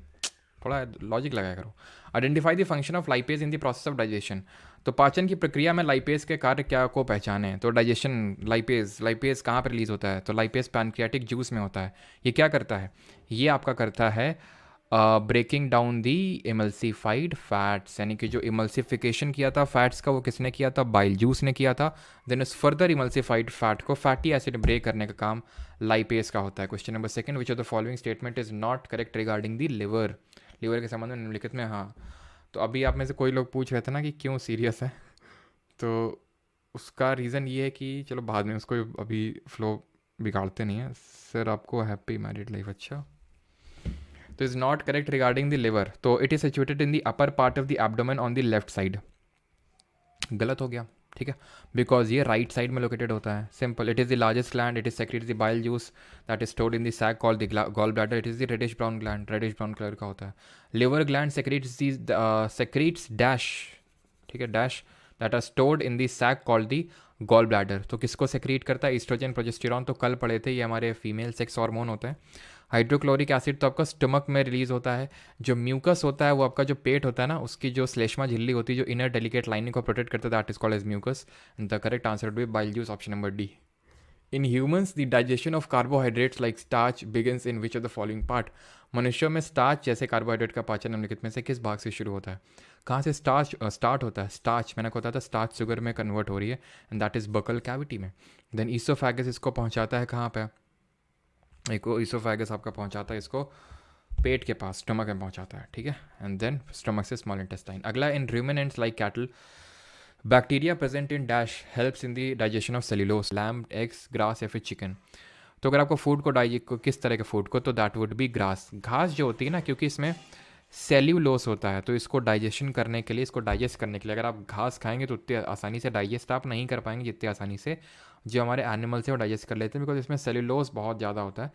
थोड़ा लॉजिक लगाया करो। Identify the function of lipase in the process of digestion. तो पाचन की प्रक्रिया में लाइपेज के कार्य क्या को पहचाने? तो डाइजेशन, लाइपेज कहाँ पर रिलीज होता है? तो लाइपेज पैनक्रियाटिक जूस में होता है। ये क्या करता है? ये आपका करता है breaking down the emulsified fats, यानी कि जो इमल्सिफिकेशन किया था फैट्स का, वो किसने किया था? बाइल जूस ने किया था। देन उस फर्दर इमल्सिफाइड फैट को फैटी एसिड ब्रेक करने का काम लाइपेज का होता है। Question number 2, which of the following statement is not correct regarding the liver? Liver के संबंध में निम्नलिखित में, हाँ। तो अभी आप में से कोई लोग पूछ रहे थे ना कि क्यों सीरियस है, तो उसका रीज़न ये है कि चलो बाद में उसको अभी फ्लो बिगाड़ते नहीं है सर आपको हैप्पी मैरिड लाइफ। अच्छा, तो is not correct regarding the liver, तो it is situated in the upper part of the abdomen on the left side. गलत हो गया, ठीक है, बिकॉज ये राइट साइड में लोकेटेड होता है। Simple, it is the largest gland, it is secretes the bile juice that is stored in the sac called the gall bladder, it is the reddish brown gland, reddish brown colour का होता है। Liver gland secretes dash, ठीक है, dash that are stored in the sac called the gall bladder. तो किसको secret करता है? Oestrogen, progesterone, तो कल पढ़े थे, ये हमारे फीमेल सेक्स हार्मोन होते हैं। हाइड्रोक्लोरिक एसिड तो आपका स्टमक में रिलीज होता है। जो म्यूकस होता है वो आपका जो पेट होता है ना, उसकी जो श्लेष्मा झिल्ली होती है जो इनर डेलिकेट लाइनिंग को प्रोटेक्ट करता है, that is called as mucus. The correct answer would be bile juice, option number D. In humans the digestion of carbohydrates like starch begins in which of the following part. मनुष्यों में starch जैसे carbohydrate का पाचन निम्नलिखित में से किस भाग से शुरू होता है? कहाँ से स्टार्ट होता है? स्टार्च, मैंने कहा था स्टार्च शुगर में कन्वर्ट हो रही है, and that is buccal cavity में। देन ईसोफेगस इसको पहुँचाता है कहाँ पे? एक ईसोफेगस आपका पहुंचाता है इसको पेट के पास, स्टमक में पहुंचाता है, ठीक है, एंड देन स्टमक से स्मॉल इंटेस्टाइन। अगला, in ruminants like cattle bacteria present in dash helps in the digestion of cellulose, lamb, eggs, grass या फिर चिकन। तो अगर आपको फूड को किस तरह के फूड को, तो दैट वुड बी ग्रास। घास जो होती है ना, क्योंकि इसमें सेल्यूलोस होता है, तो इसको डाइजेशन करने के लिए, इसको डाइजेस्ट करने के लिए अगर आप घास खाएंगे तो उतनी आसानी से डाइजेस्ट आप नहीं कर पाएंगे जितनी आसानी से जो हमारे एनिमल्स हैं वो डाइजेस्ट कर लेते हैं, बिकॉज इसमें सेल्यूलोस बहुत ज़्यादा होता है,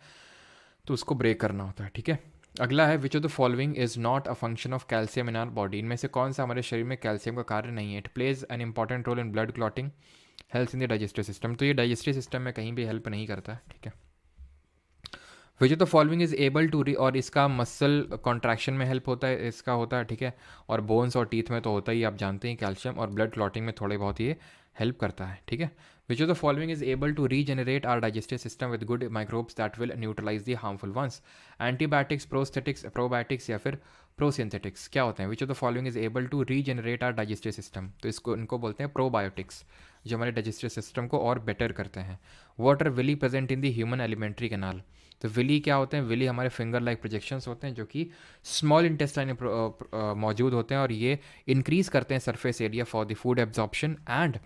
तो उसको ब्रेक करना होता है, ठीक है। अगला है, which of the following is not a function of calcium in our body. इनमें से कौन सा हमारे शरीर में कैल्शियम का कार्य नहीं है? It plays an important role in blood clotting, health in the digestive system. तो ये डाइजेस्टिव सिस्टम में कहीं भी हेल्प नहीं करता है, ठीक है। Which of the following is able to और इसका मसल कॉन्ट्रैक्शन में हेल्प होता है, इसका होता है, ठीक है, और बोन्स और टीथ में तो होता ही, आप जानते हैं कैल्शियम, और ब्लड क्लॉटिंग में थोड़े बहुत ये हेल्प करता है, ठीक है। Which of the following is able to regenerate our digestive system with good microbes that will neutralise the harmful ones. Antibiotics, prosthetics, probiotics या फिर प्रोसिंथेटिक्स क्या होते हैं? Which of the following is able to regenerate our digestive system, तो इसको इनको बोलते हैं प्रोबायोटिक्स, जो हमारे डाइजेस्टिव सिस्टम को और बेटर करते हैं। What are villi present in the human alimentary canal. तो विली क्या होते हैं? विली हमारे फिंगर लाइक प्रोजेक्शंस होते हैं जो कि स्मॉल इंटेस्टाइन में मौजूद होते हैं, और ये इंक्रीज करते हैं surface area for the food absorption, and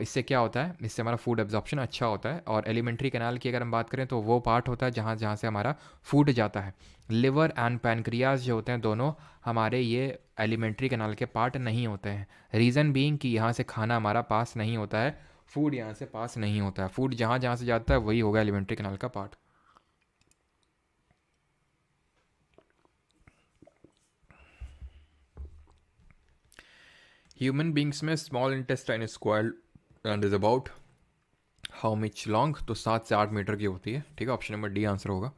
इससे क्या होता है? इससे हमारा फूड एब्जॉर्प्शन अच्छा होता है। और एलिमेंट्री कैनाल की अगर हम बात करें तो वो पार्ट होता है जहाँ जहाँ से हमारा फूड जाता है। लिवर एंड पैनक्रियाज जो होते हैं दोनों हमारे ये एलिमेंट्री कैनाल के पार्ट नहीं होते हैं। रीज़न बीइंग कि यहाँ से खाना हमारा पास नहीं होता है, फूड यहाँ से पास नहीं होता है। फूड जहाँ जहाँ से जाता है वही होगा एलिमेंट्री कैनाल का पार्ट। ह्यूमन बींग्स में small intestine squared and is about how much long, तो 7 से 8 मीटर की होती है, ठीक है, ऑप्शन नंबर डी आंसर होगा।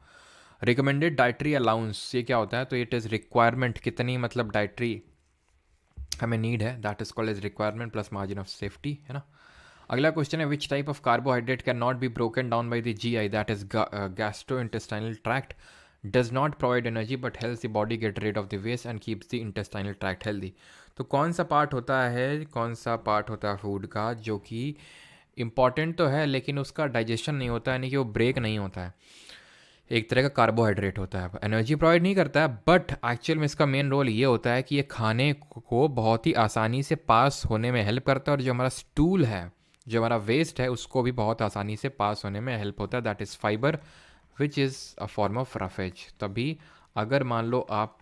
रिकमेंडेड डाइटरी अलाउंस, ये क्या होता है? तो इट इज़ रिक्वायरमेंट, कितनी मतलब डाइटरी हमें नीड है, that is called as requirement plus margin of safety, है ना। अगला क्वेश्चन है, which type of carbohydrate can not be broken down by the GI, that is gastro intestinal tract, does not provide energy but helps the body get rid of the waste and keeps the intestinal tract healthy. तो कौन सा part होता है, कौन सा part होता है food का जो कि इंपॉर्टेंट तो है लेकिन उसका डाइजेशन नहीं होता है, यानी कि वो ब्रेक नहीं होता है? एक तरह का कार्बोहाइड्रेट होता है, एनर्जी प्रोवाइड नहीं करता है, बट एक्चुअल में इसका मेन रोल ये होता है कि ये खाने को बहुत ही आसानी से पास होने में हेल्प करता है, और जो हमारा स्टूल है, जो हमारा वेस्ट है, उसको भी बहुत आसानी से पास होने में हेल्प होता है, that is fibre which is a form of roughage. तभी अगर मान लो आप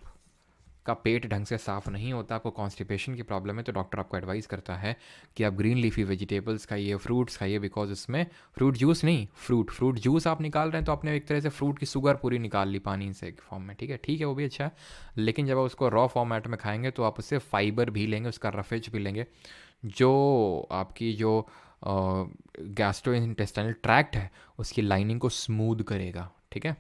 का पेट ढंग से साफ़ नहीं होता, आपको कॉन्स्टिपेशन की प्रॉब्लम है, तो डॉक्टर आपको एडवाइस करता है कि आप ग्रीन लीफी वेजिटेबल्स खाइए, फ्रूट्स खाइए, बिकॉज इसमें फ्रूट जूस नहीं, फ्रूट जूस आप निकाल रहे हैं तो आपने एक तरह से फ्रूट की शुगर पूरी निकाल ली पानी से फॉर्म में, ठीक है, वो भी अच्छा है, लेकिन जब आप उसको रॉ फॉर्मेट में खाएंगे तो आप उससे फाइबर भी लेंगे, उसका रफेज भी लेंगे, जो आपकी जो गैस्ट्रो इंटेस्टाइनल ट्रैक्ट है उसकी लाइनिंग को स्मूथ करेगा, ठीक है।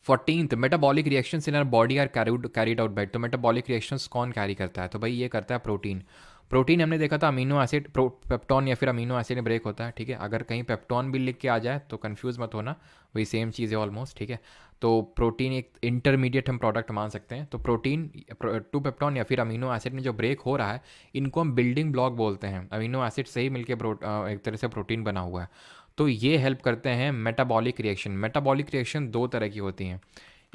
14th, metabolic reactions in our body are carried out by, तो मेटाबॉलिक रिएक्शंस कौन कैरी करता है? तो भाई ये करता है प्रोटीन। प्रोटीन हमने देखा था अमीनो एसिड, पेप्टॉन या फिर अमीनो एसिड में ब्रेक होता है, ठीक है। अगर कहीं पेप्टॉन भी लिख के आ जाए तो कंफ्यूज मत होना, वही सेम चीज़ है ऑलमोस्ट, ठीक है। तो प्रोटीन एक इंटरमीडिएट हम प्रोडक्ट मान सकते हैं। तो प्रोटीन, टू पेप्टॉन या फिर अमीनो एसिड में जो ब्रेक हो रहा है, इनको हम बिल्डिंग ब्लॉक बोलते हैं। अमीनो एसिड से ही मिलकर एक तरह से प्रोटीन बना हुआ है, तो ये हेल्प करते हैं मेटाबॉलिक रिएक्शन। मेटाबॉलिक रिएक्शन दो तरह की होती हैं,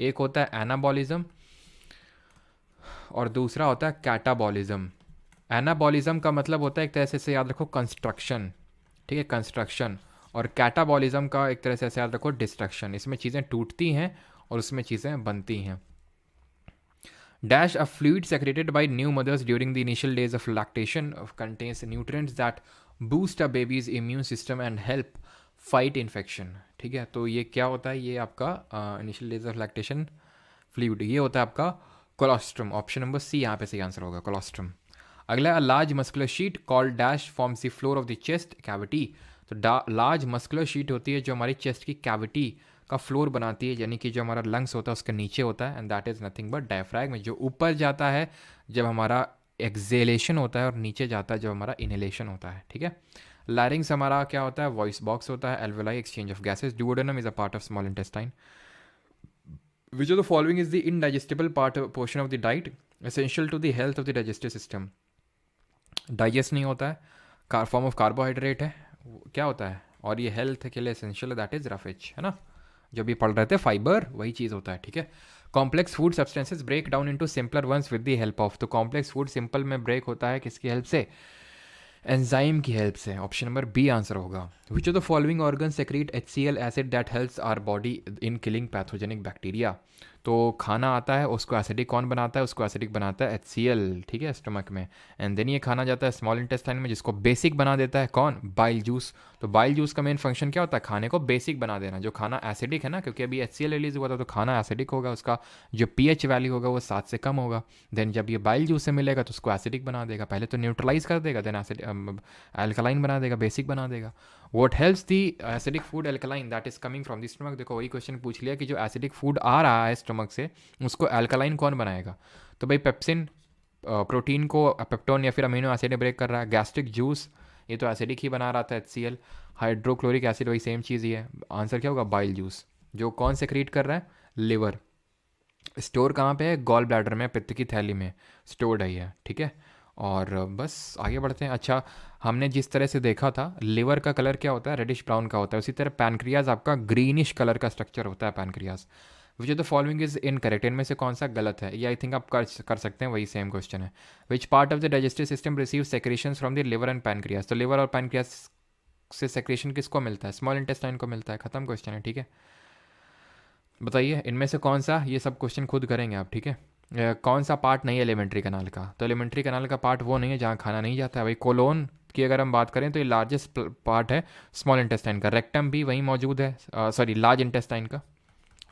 एक होता है एनाबॉलिज्म और दूसरा होता है कैटाबॉलिज्म। एनाबॉलिज्म का मतलब होता है एक तरह से याद रखो कंस्ट्रक्शन, ठीक है, कंस्ट्रक्शन, और कैटाबॉलिज्म का एक तरह से ऐसे याद रखो डिस्ट्रक्शन, इसमें चीज़ें टूटती हैं और उसमें चीज़ें बनती हैं। Dash, a fluid secreted by new mothers during the initial days of lactation, contains nutrients that boost a baby's immune system and help fight infection। ठीक है, तो ये क्या होता है, ये आपका initial days of lactation fluid, ये होता है आपका कोलोस्ट्रम। ऑप्शन नंबर सी यहाँ पे सही आंसर होगा, कोलोस्ट्रम। अगला, large muscular sheet called dash forms the floor of the chest cavity. तो लार्ज मस्कुलर शीट होती है जो हमारी चेस्ट की कैविटी का फ्लोर बनाती है, यानी कि जो हमारा लंग्स होता है उसके नीचे होता है, and that is nothing but diaphragm, जो ऊपर जाता है जब हमारा एक्सेलेशन होता है और नीचे जाता है जब हमारा इनहेलेशन होता है। ठीक है, लैरिंग्स हमारा क्या होता है, वॉइस बॉक्स होता है, alveoli exchange of gases, duodenum is a part of small intestine. Which of the following is the indigestible portion of the diet essential to the health of the digestive system? Digest नहीं होता है, form of carbohydrate है, क्या होता है, और ये health के लिए एसेंशियल है, दैट इज रफेज, है ना, जो भी पढ़ रहे थे, फाइबर वही चीज़ होता है। ठीक है, complex food substances break down into simpler ones with the help of. तो कॉम्प्लेक्स फूड सिंपल में ब्रेक होता है किसकी हेल्प से, एंजाइम की हेल्प से। ऑप्शन नंबर बी आंसर होगा। Which of the following organ secrete HCl acid that helps our body in killing pathogenic bacteria. तो खाना आता है, उसको एसिडिक कौन बनाता है, उसको एसिडिक बनाता है HCl, ठीक है, स्टमक में, एंड देन ये खाना जाता है स्मॉल इंटेस्टाइन में, जिसको बेसिक बना देता है कौन, बाइल जूस। तो बाइल जूस का मेन फंक्शन क्या होता है, खाने को बेसिक बना देना। जो खाना एसिडिक है ना, क्योंकि अभी HCl रिलीज हुआ था तो खाना एसिडिक होगा, उसका जो pH वैल्यू होगा वो 7 से कम होगा। देन जब ये बाइल जूस से मिलेगा तो उसको एसिडिक बना देगा, पहले तो न्यूट्रलाइज कर देगा, देन एसिड एल्कलाइन बना देगा, बेसिक बना देगा। What helps the acidic food alkaline that is coming from the stomach. देखो वही क्वेश्चन पूछ लिया कि जो एसिडिक फूड आ रहा है स्टमक से उसको एल्कलाइन कौन बनाएगा। तो भाई पेप्सिन, प्रोटीन को पेप्टोन या फिर अमीनो एसिड ब्रेक कर रहा है। गैस्ट्रिक जूस, ये तो एसिडिक ही बना रहा था HCl। हाइड्रोक्लोरिक एसिड, वही सेम चीज़ ही है। आंसर क्या होगा, बाइल जूस, जो कौन सेक्रीट कर रहा है, लिवर। स्टोर कहाँ पे है, गॉल ब्लैडर में, पित्त की थैली में स्टोर्ड है ये। ठीक है, और बस आगे बढ़ते हैं। अच्छा, हमने जिस तरह से देखा था लिवर का कलर क्या होता है, रेडिश ब्राउन का होता है, उसी तरह पैनक्रियाज आपका ग्रीनिश कलर का स्ट्रक्चर होता है pancreas. Which of the following is incorrect, इनमें से कौन सा गलत है, ये आई थिंक आप कर सकते हैं, वही सेम क्वेश्चन है। Which part of the digestive system receive secretions from the liver and pancreas. तो लिवर और पैनक्रियाज से सेक्रेशन किसको मिलता है, स्मॉल इंटेस्टाइन को मिलता है, खत्म क्वेश्चन है। ठीक है, बताइए इनमें से कौन सा, ये सब क्वेश्चन खुद करेंगे आप। ठीक है, कौन सा पार्ट नहीं है एलिमेंट्री कनाल का, तो एलिमेंट्री कनाल का पार्ट वो नहीं है जहाँ खाना नहीं जाता है भाई। कोलोन की अगर हम बात करें तो ये लार्जेस्ट पार्ट है स्मॉल इंटेस्टाइन का। रेक्टम भी वहीं मौजूद है, सॉरी लार्ज इंटेस्टाइन का,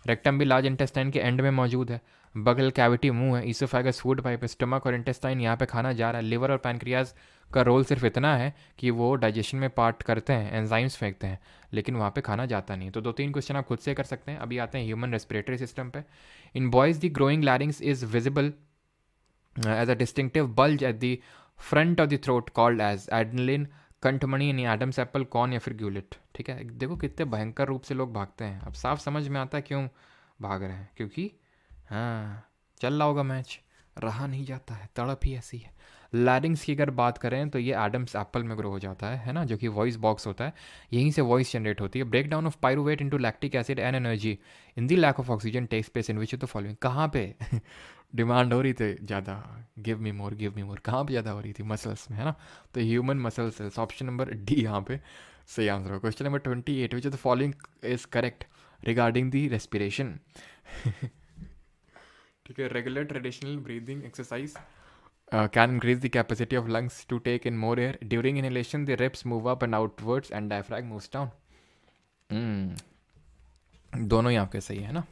रेक्टम भी लार्ज इंटेस्टाइन के एंड में मौजूद है। बगल कैविटी मुंह है, ईसोफेगस फूड पाइप, स्टमक और इंटेस्टाइन, यहाँ पे खाना जा रहा है। लिवर और पैनक्रियाज का रोल सिर्फ इतना है कि वो डाइजेशन में पार्ट करते हैं, एंजाइम्स फेंकते हैं, लेकिन वहाँ पे खाना जाता नहीं। तो 2-3 क्वेश्चन आप खुद से कर सकते हैं। अभी आते हैं ह्यूमन रेस्पिरेटरी सिस्टम पे। In boys the growing larynx is visible as a distinctive bulge at the front of the throat called as adrenaline, कंठमणि यानी एडम्स एप्पल, कॉर्न या फिर ग्यूलेट। ठीक है, देखो कितने भयंकर रूप से लोग भागते हैं। अब साफ समझ में आता है क्यों भाग रहे हैं, क्योंकि हाँ चल रहा होगा मैच, रहा नहीं जाता है, तड़प ही ऐसी है। लैरिंग्स की अगर बात करें तो ये एडम्स एप्पल में ग्रो हो जाता है ना, जो कि वॉइस बॉक्स होता है, यहीं से वॉइस जनरेट होती है। Break down of pyruvate into lactic acid and energy in the lack of oxygen takes place in which of the following. कहाँ पे डिमांड हो रही थी ज़्यादा, गिव मी मोर गिव मी मोर, कहाँ पे ज़्यादा हो रही थी, मसल्स में, है ना। तो human muscle cells, option number D यहाँ पे सही आंसर हो। Question number 28, which of the following is correct regarding the respiration. ठीक है, regular traditional breathing exercise can increase the capacity of lungs to take in more air. During inhalation, the ribs move up and outwards and diaphragm moves down. दोनों ही आपके सही है ना,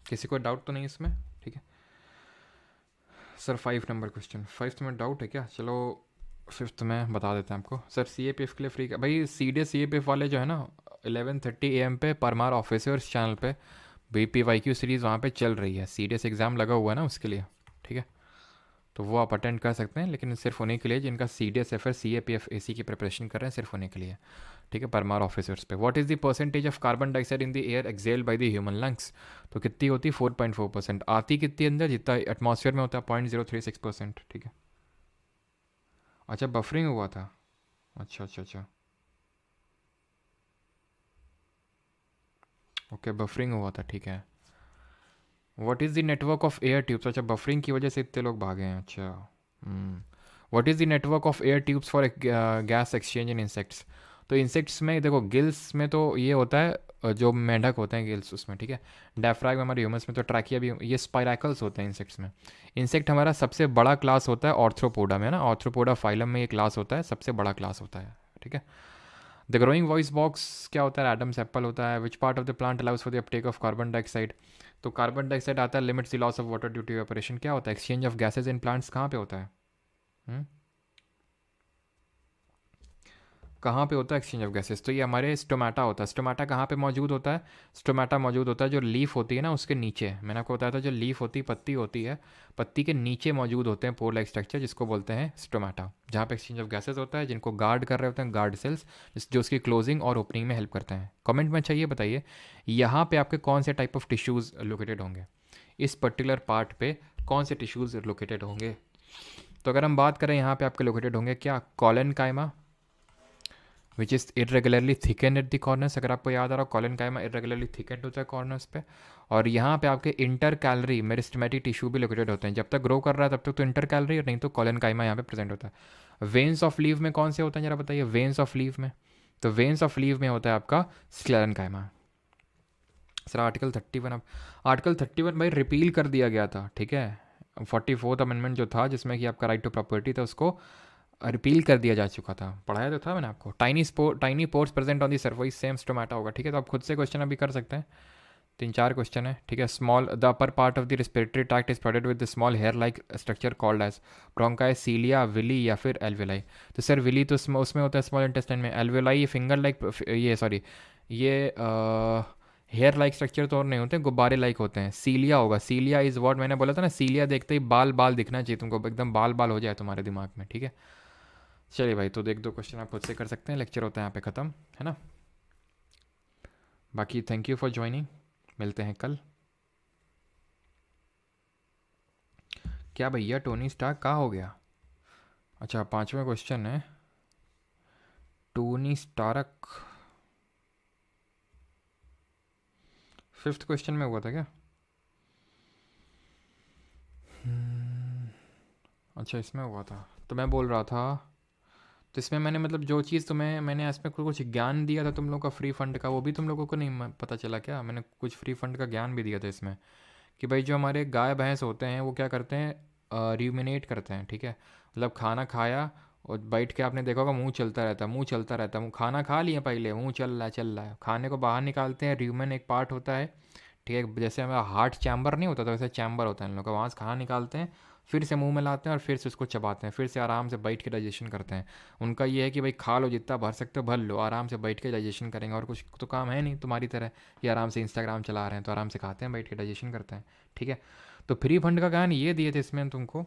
किसी को doubt तो नहीं इसमें। ठीक है सर, 5 नंबर क्वेश्चन, 5th में डाउट है क्या, चलो 5th में बता देते हैं आपको। सर CAPF के लिए फ्री का भाई, CDS CAPF वाले जो है ना 11:30 AM पे परमार ऑफिसर्स चैनल पे BPYQ सीरीज़ वहाँ पे चल रही है। CDS एग्ज़ाम लगा हुआ है ना उसके लिए, ठीक है, तो वो आप अटेंड कर सकते हैं, लेकिन सिर्फ उन्हीं के लिए जिनका CDS FR CAPF AC की प्रिपरेशन कर रहे हैं, सिर्फ उन्हीं के लिए। ठीक है, परमार ऑफिसर्स पे। What is the percentage of carbon dioxide in the air excelled by the human lungs. तो कितनी होती है, 4.4%। आती कितनी अंदर, जितना एटमॉस्फेयर में होता है 0.036%। ठीक है, अच्छा बफरिंग हुआ था, अच्छा ओके, बफरिंग हुआ था, ठीक है। What is the network of air tubes, अच्छा बफरिंग की वजह से इतने लोग भागे हैं, अच्छा। What is the network of air tubes for gas exchange in insects. तो इंसेक्ट्स में देखो गिल्स में तो ये होता है जो मेंढक होते हैं गिल्स उसमें, ठीक है। डायफ्रागम हमारे ह्यूमंस में तो ट्रैकिया भी, ये स्पाइरैकल्स होते हैं इंसेक्ट्स में। इंसेक्ट हमारा सबसे बड़ा क्लास होता है ऑर्थ्रोपोडा में ना, ऑर्थ्रोपोडा फाइलम में ये क्लास होता है, सबसे बड़ा क्लास होता है, ठीक है। द ग्रोइंग वॉइस बॉक्स क्या होता है, एडम्स एप्पल होता है। Which part of the plant allows for the uptake of carbon dioxide, तो कार्बन डाइऑक्साइड आता है, limits the loss of water due to evaporation, क्या होता है, exchange of gases in plants कहाँ पे होता है, हम्म? कहाँ पे होता है एक्सचेंज ऑफ गैसेस, तो ये हमारे स्टोमेटा होता है। स्टोमेटा कहाँ पे मौजूद होता है, स्टोमेटा मौजूद होता है जो लीफ होती है ना उसके नीचे, मैंने आपको बताया था जो लीफ होती है, पत्ती होती है, पत्ती के नीचे मौजूद होते हैं पोर लाइक स्ट्रक्चर, जिसको बोलते हैं स्टोमेटा, जहाँ पे एक्सचेंज ऑफ गैसेस होता है, जिनको गार्ड कर रहे होते हैं गार्ड सेल्स, जो उसकी क्लोजिंग और ओपनिंग में हेल्प करते हैं। कमेंट में चाहिए बताइए यहाँ पे आपके कौन से टाइप ऑफ टिश्यूज़ लोकेटेड होंगे, इस पर्टिकुलर पार्ट पे कौन से टिश्यूज़ लोकेटेड होंगे। तो अगर हम बात करें यहाँ पे आपके लोकेटेड होंगे क्या, कॉलन कायमा which is irregularly thicken at the corners, अगर आपको याद आ रहा हो कॉलन कायमा इरेगुलरली थिकन होता है कॉर्नर्स पे। और यहाँ पे आपके इंटर कैलरी मेरिस्टेमेटिक टिश्यू भी लोकेटेड होते हैं, जब तक ग्रो कर रहा है तब तक तो इंटर कैलरी, और नहीं तो कॉलन कायमा यहाँ पे प्रेजेंट होता है। वेन्स ऑफ लीव में कौन से होते हैं जरा बताइए, वेन्स ऑफ लीव में, तो वेन्स ऑफ लीव में होता है आपका स्क्लेरन कायमा। सर आर्टिकल 31, अब आर्टिकल 31 भाई रिपील कर दिया गया था, ठीक है। 44th अमेंडमेंट जो था जिसमें कि आपका राइट टू प्रॉपर्टी था उसको रिपील कर दिया जा चुका था, पढ़ाया तो था मैंने आपको। Tiny pores present on the surface same stomata होगा, ठीक है। तो आप खुद से क्वेश्चन अभी कर सकते हैं, 3-4 क्वेश्चन है, ठीक है। Small the upper part of the respiratory tract is provided with the small hair like structure called as bronchi, cilia, villi या फिर एल्वेलाई। तो सर विली तो उसमें होता है स्मॉल इंटेस्टाइन में, एल्वेलाई ये फिंगर लाइक, ये सॉरी ये हेयर लाइक स्ट्रक्चर तो और नहीं होते, गुब्बारे लाइक होते हैं। सीलिया होगा, सीलिया इज व्हाट, मैंने बोला था ना सीलिया देखते ही बाल बाल दिखना चाहिए तुमको, एकदम बाल बाल हो जाए तुम्हारे दिमाग में, ठीक है। चलिए भाई, तो देख दो क्वेश्चन आप खुद से कर सकते हैं, लेक्चर होता है यहाँ पे ख़त्म, है ना। बाकी थैंक यू फॉर ज्वाइनिंग, मिलते हैं कल। क्या भैया टोनी स्टार्क कहाँ हो गया, अच्छा 5वां क्वेश्चन है टोनी स्टारक, 5th क्वेश्चन में हुआ था क्या, अच्छा इसमें हुआ था, तो मैं बोल रहा था, तो इसमें मैंने मतलब जो चीज़ तुम्हें मैंने इसमें कुछ ज्ञान दिया था तुम लोग का फ्री फंड का, वो भी तुम लोगों को नहीं पता चला क्या, मैंने कुछ फ्री फंड का ज्ञान भी दिया था इसमें, कि भाई जो हमारे गाय भैंस होते हैं वो क्या करते हैं, र्यूमिनेट करते हैं, ठीक है। मतलब खाना खाया और बैठ के आपने देखा होगा मुंह चलता रहता है, मुंह चलता रहता है, खाना खा लिया पहले मुंह चल रहा है, खाने को बाहर निकालते हैं, र्यूमन एक पार्ट होता है, ठीक है। जैसे हमारा हार्ट चैम्बर नहीं होता तो वैसे चैम्बर होता है इन लोगों का, वहाँ से खाना निकालते हैं, फिर से मुंह में लाते हैं और फिर से उसको चबाते हैं, फिर से आराम से बैठ के डाइजेशन करते हैं। उनका ये है कि भाई खा लो जितना भर सकते हो भर लो, आराम से बैठ के डाइजेशन करेंगे, और कुछ तो काम है नहीं तुम्हारी तरह ये आराम से इंस्टाग्राम चला रहे हैं, तो आराम से खाते हैं बैठ के डाइजेशन करते हैं, ठीक है। तो फ्री फंड का ज्ञान ये दिए थे इसमें तुमको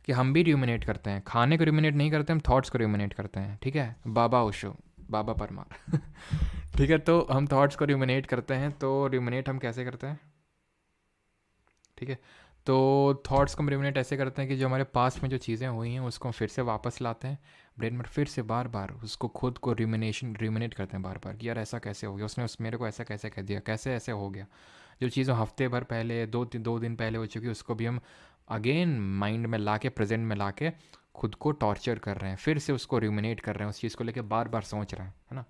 कि हम भी र्यूमिनेट करते हैं, खाने को र्यूमिनेट नहीं करते, हम थॉट्स को र्यूमिनेट करते हैं, ठीक है। बाबा ओशो, बाबा परमार ठीक है। तो हम थॉट्स को र्यूमिनेट करते हैं, तो र्यूमिनेट हम कैसे करते हैं, ठीक है। तो थॉट्स को हम रिमिनेट ऐसे करते हैं कि जो हमारे पास्ट में जो चीज़ें हुई हैं उसको हम फिर से वापस लाते हैं ब्रेन में, फिर से बार बार उसको खुद को रिमिनेट करते हैं बार बार कि यार ऐसा कैसे हो गया, उसने उस मेरे को ऐसा कैसे कह दिया, कैसे ऐसे हो गया। जो चीज़ हफ्ते भर पहले 2 दिन पहले हो चुकी उसको भी हम अगेन माइंड में ला के, प्रेजेंट में ला के खुद को टॉर्चर कर रहे हैं, फिर से उसको रिमिनेट कर रहे हैं, उस चीज़ को लेकर बार बार सोच रहे हैं, है ना।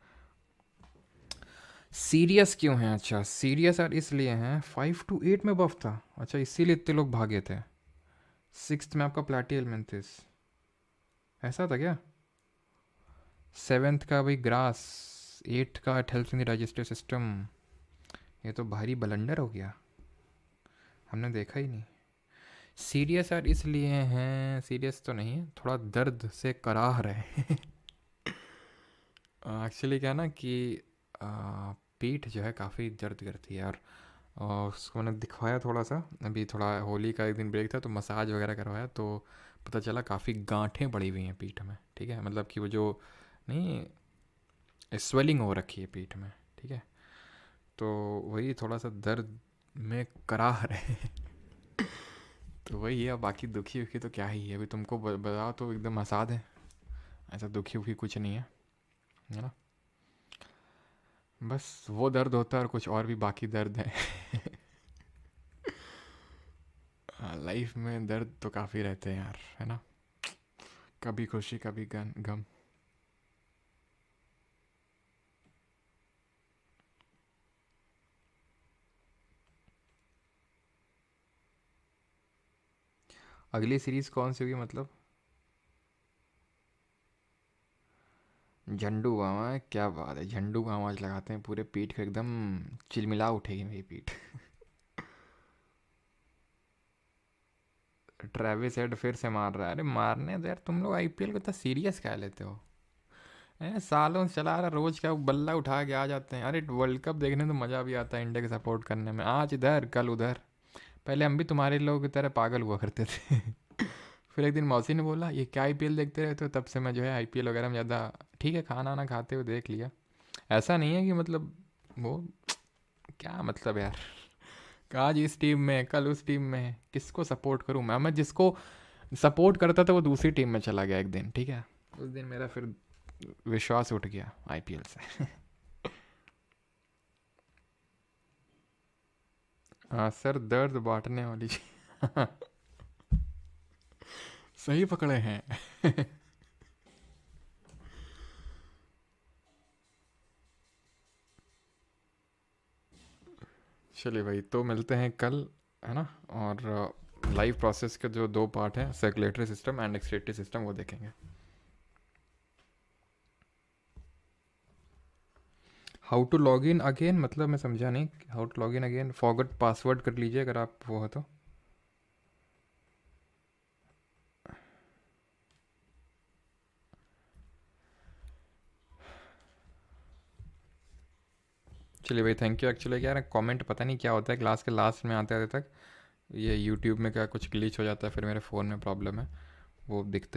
सीरियस क्यों हैं, अच्छा सीरियस यार इसलिए हैं 5 to 8 में बफ था, अच्छा इसीलिए इतने लोग भागे थे। 6th में आपका प्लेटियलमेंथिस, ऐसा था क्या। 7th का भाई ग्रास, 8th का it helps in the digestive system, ये तो भारी बलंडर हो गया, हमने देखा ही नहीं। सीरियस यार इसलिए हैं, सीरियस तो नहीं है, थोड़ा दर्द से कराह रहे एक्चुअली क्या ना कि पीठ जो है काफ़ी दर्द करती है यार, और उसको मैंने दिखवाया थोड़ा सा, अभी थोड़ा होली का एक दिन ब्रेक था तो मसाज वगैरह करवाया, तो पता चला काफ़ी गांठें पड़ी हुई हैं पीठ में, ठीक है। मतलब कि वो जो नहीं स्वेलिंग हो रखी है पीठ में, ठीक है। तो वही थोड़ा सा दर्द में कराह रहे हैं तो वही है, बाकी दुखी उखी तो क्या ही है, अभी तुमको बताओ तो एकदम हंसा दें, ऐसा दुखी उखी कुछ नहीं है ना। बस वो दर्द होता है और कुछ और भी बाकी दर्द है लाइफ में दर्द तो काफ़ी रहते हैं यार, है ना, कभी खुशी कभी गम। अगली सीरीज कौन सी होगी मतलब? झंडू बाम है, क्या बात है, झंडू बाम आज लगाते हैं पूरे पीठ को, एकदम चिलमिला उठेगी मेरी पीठ। ट्रेविस हेड फिर से मार रहा है, अरे मारने दो यार, तुम लोग आईपीएल को इतना सीरियस क्या लेते हो? सालों से चला रहा, रोज क्या बल्ला उठा के आ जाते हैं। अरे वर्ल्ड कप देखने तो मज़ा भी आता है इंडिया के सपोर्ट करने में, आज इधर कल उधर। पहले हम भी तुम्हारे लोगों की तरह पागल हुआ करते थे। फिर एक दिन मौसी ने बोला ये क्या आईपीएल देखते रहते हो, तब से मैं जो है आईपीएल वगैरह में ज़्यादा, ठीक है खाना वाना खाते हुए देख लिया। ऐसा नहीं है कि मतलब वो, क्या मतलब यार, आज इस टीम में कल उस टीम में, किसको सपोर्ट करूँ मैं जिसको सपोर्ट करता था वो दूसरी टीम में चला गया एक दिन, ठीक है। उस दिन मेरा फिर विश्वास उठ गया आईपीएल से। हाँ सर, दर्द बांटने वाली चीज़। सही पकड़े हैं। चलिए भाई, तो मिलते हैं कल, है ना। और लाइव प्रोसेस के जो दो पार्ट हैं, circulatory system and excretory system, वो देखेंगे। How to log in again मतलब मैं समझा नहीं, how to log in again, forgot password कर लीजिए अगर आप वो हो तो। चलिए भाई, थैंक यू। एक्चुअली क्या है, कमेंट पता नहीं क्या होता है क्लास के लास्ट में आते आते तक, ये यूट्यूब में क्या कुछ ग्लिच हो जाता है, फिर मेरे फ़ोन में प्रॉब्लम है, वो दिखते